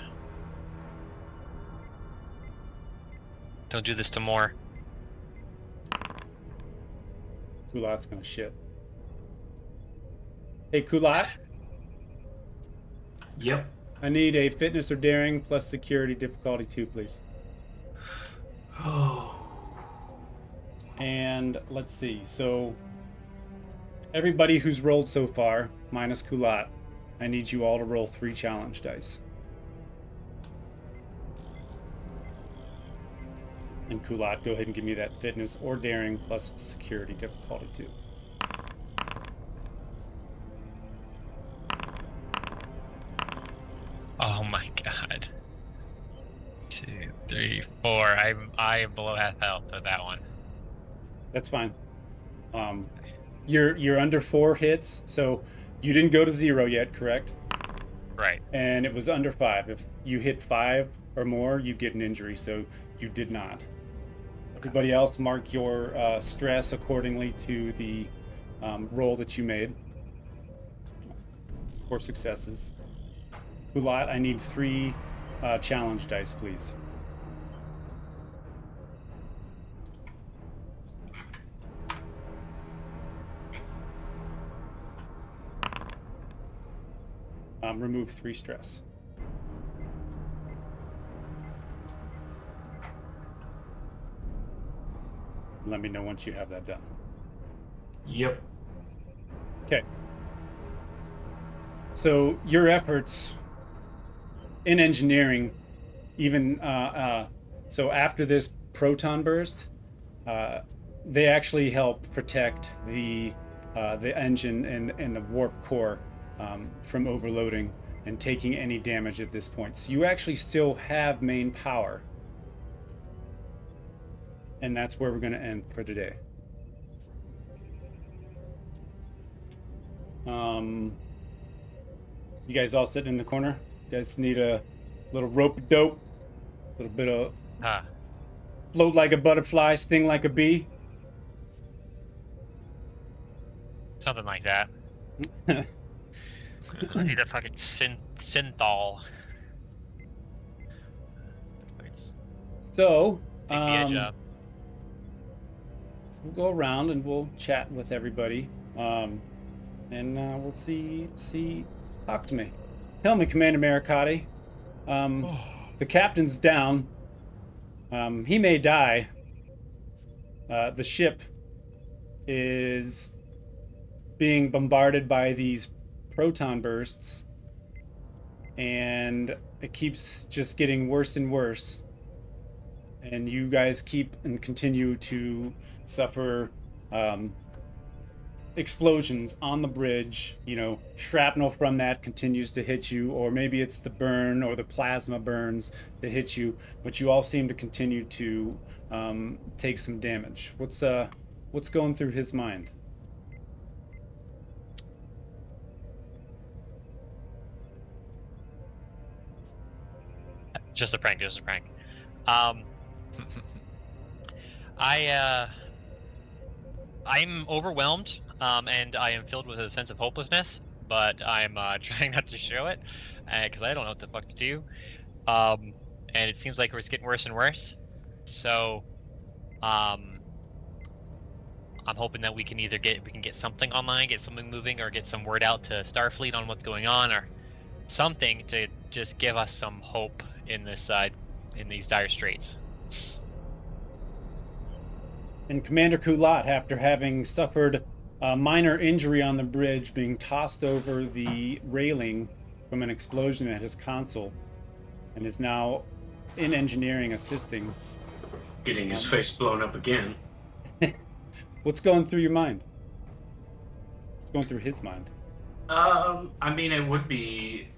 Don't do this to more. Kullat's gonna shit. Hey, Kullat. Yep. I need a fitness or daring plus security difficulty 2, please. Oh. And let's see. So everybody who's rolled so far, minus Kullat, I need you all to roll 3 challenge dice. And Kullat, go ahead and give me that fitness or daring plus security difficulty 2. Oh my god. 2, 3, 4. I am below half health with that one. That's fine. You're under 4 hits, so you didn't go to 0 yet, correct? Right. And it was under 5. If you hit 5 or more, you get an injury, so you did not. Everybody else, mark your stress accordingly to the roll that you made for successes. Kullat, I need 3 challenge dice, please. Remove 3 stress. Let me know once you have that done. Yep. Okay. So your efforts in engineering, even so after this proton burst, they actually help protect the engine and the warp core from overloading and taking any damage at this point. So you actually still have main power. And that's where we're going to end for today. You guys all sitting in the corner? You guys need a little rope-a-dope? A little bit of float like a butterfly, sting like a bee? Something like that. I need a fucking synthol. So, take the edge up. We'll go around and we'll chat with everybody. And we'll see. Talk to me. Tell me, Commander Maricadi. The captain's down. He may die. The ship is being bombarded by these proton bursts, and it keeps just getting worse and worse. And you guys keep and continue to suffer explosions on the bridge. You know, shrapnel from that continues to hit you, or maybe it's the burn or the plasma burns that hit you, but you all seem to continue to take some damage. What's going through his mind? Just a prank. I'm overwhelmed, and I am filled with a sense of hopelessness, but I'm trying not to show it, because I don't know what the fuck to do. And it seems like it's getting worse and worse. So, I'm hoping that we can either get something online, get something moving, or get some word out to Starfleet on what's going on, or something to just give us some hope in this in these dire straits. And Commander Kullat, after having suffered a minor injury on the bridge, being tossed over the railing from an explosion at his console, and is now in engineering assisting. Getting his face blown up again. What's going through your mind? What's going through his mind? I mean, it would be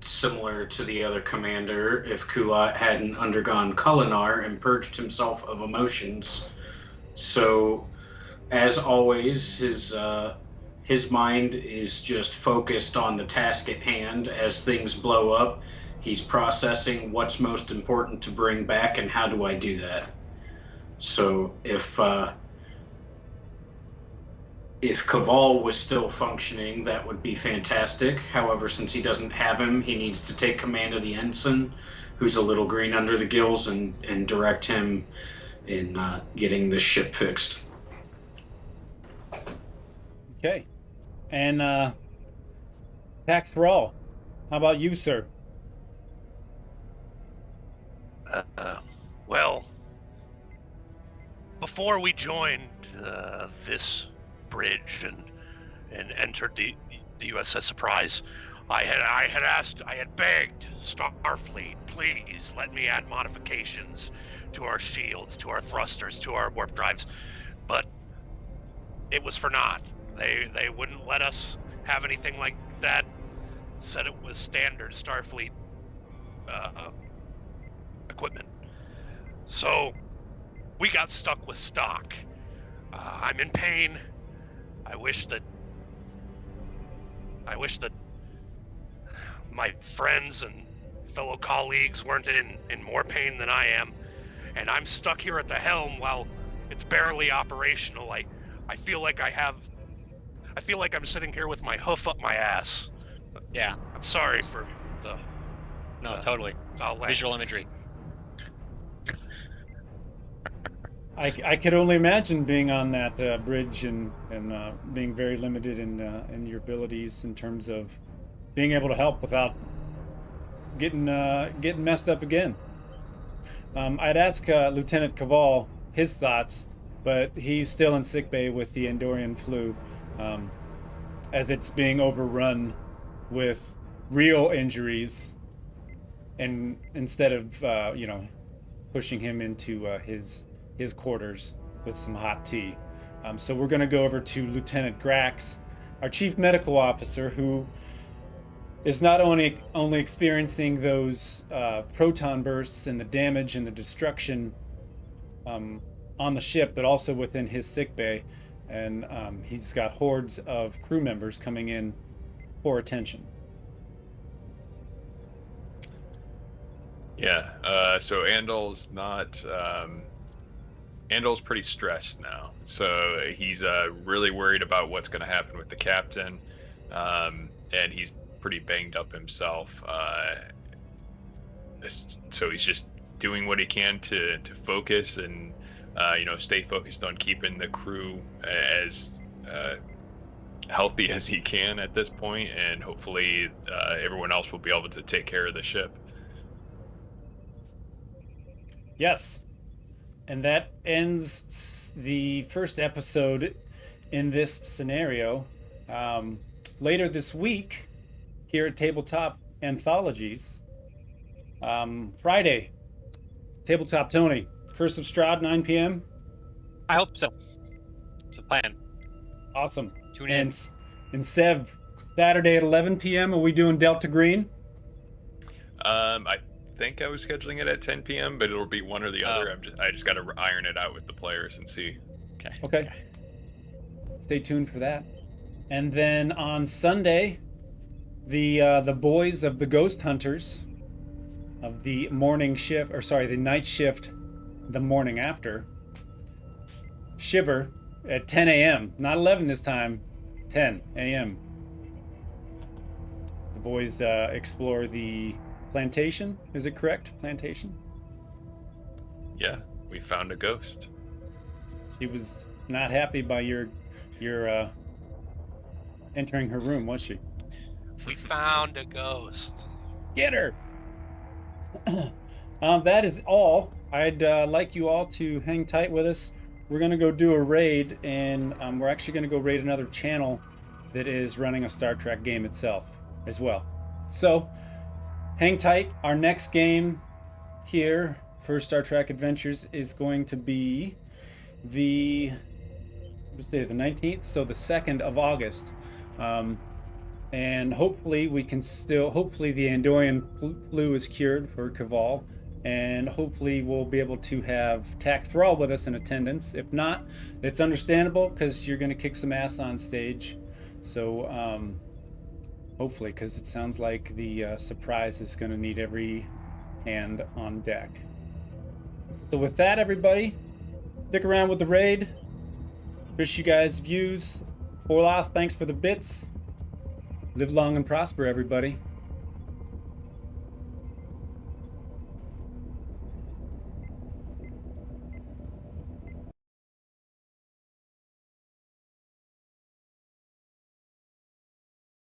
similar to the other commander if Kullat hadn't undergone Kullinar and purged himself of emotions. So, as always, his mind is just focused on the task at hand. As things blow up, he's processing what's most important to bring back and how do I do that. So if Kaval was still functioning, that would be fantastic. However, since he doesn't have him, he needs to take command of the ensign, who's a little green under the gills, and direct him in getting this ship fixed. Okay. And Tack Thrall, how about you, sir? Well, before we joined this bridge and entered the USS Surprise, I had begged Starfleet, please let me add modifications to our shields, to our thrusters, to our warp drives, but it was for naught. They wouldn't let us have anything like that. Said it was standard Starfleet equipment. So we got stuck with stock. I'm in pain. I wish that my friends and fellow colleagues weren't in more pain than I am, and I'm stuck here at the helm while it's barely operational. I feel like I'm sitting here with my hoof up my ass. Yeah. I'm sorry for the... No, totally. Visual imagery. I could only imagine being on that bridge and being very limited in your abilities in terms of being able to help without getting messed up again. I'd ask Lieutenant Kaval his thoughts, but he's still in sickbay with the Andorian flu, as it's being overrun with real injuries, and instead of pushing him into his quarters with some hot tea. So we're going to go over to Lieutenant Grax, our chief medical officer, who is not only experiencing those proton bursts and the damage and the destruction on the ship, but also within his sickbay, and he's got hordes of crew members coming in for attention. Yeah, so Andal's not... Andal's pretty stressed now, so he's really worried about what's going to happen with the captain, and he's pretty banged up himself. So he's just doing what he can to focus and stay focused on keeping the crew as healthy as he can at this point, and hopefully everyone else will be able to take care of the ship. Yes. And that ends the first episode in this scenario. Later this week, here at Tabletop Anthologies, Friday, Tabletop Tony, Curse of Strahd, 9 p.m. I hope so. It's a plan. Awesome. Tune in. And Sev, Saturday at 11 p.m. Are we doing Delta Green? I think I was scheduling it at 10 p.m., but it'll be one or the other. I just got to iron it out with the players and see. Okay. Stay tuned for that. And then on Sunday, the boys of the Ghost Hunters of the morning shift, or sorry, the night shift the morning after. Shiver at 10 a.m. Not 11 this time, 10 a.m. The boys explore the plantation. Is it correct? Plantation? Yeah, we found a ghost. She was not happy by your entering her room, was she? We found a ghost. Get her! That is all. I'd like you all to hang tight with us. We're going to go do a raid, and we're actually going to go raid another channel that is running a Star Trek game itself as well. So, hang tight. Our next game here for Star Trek Adventures is going to be the 19th, so the 2nd of August. And hopefully we can still, hopefully the Andorian flu is cured for Caval, and hopefully we'll be able to have Thrall with us in attendance. If not, it's understandable because you're going to kick some ass on stage. So hopefully, because it sounds like the surprise is going to need every hand on deck. So with that, everybody, stick around with the raid. Wish you guys views. Orloff, thanks for the bits. Live long and prosper, everybody.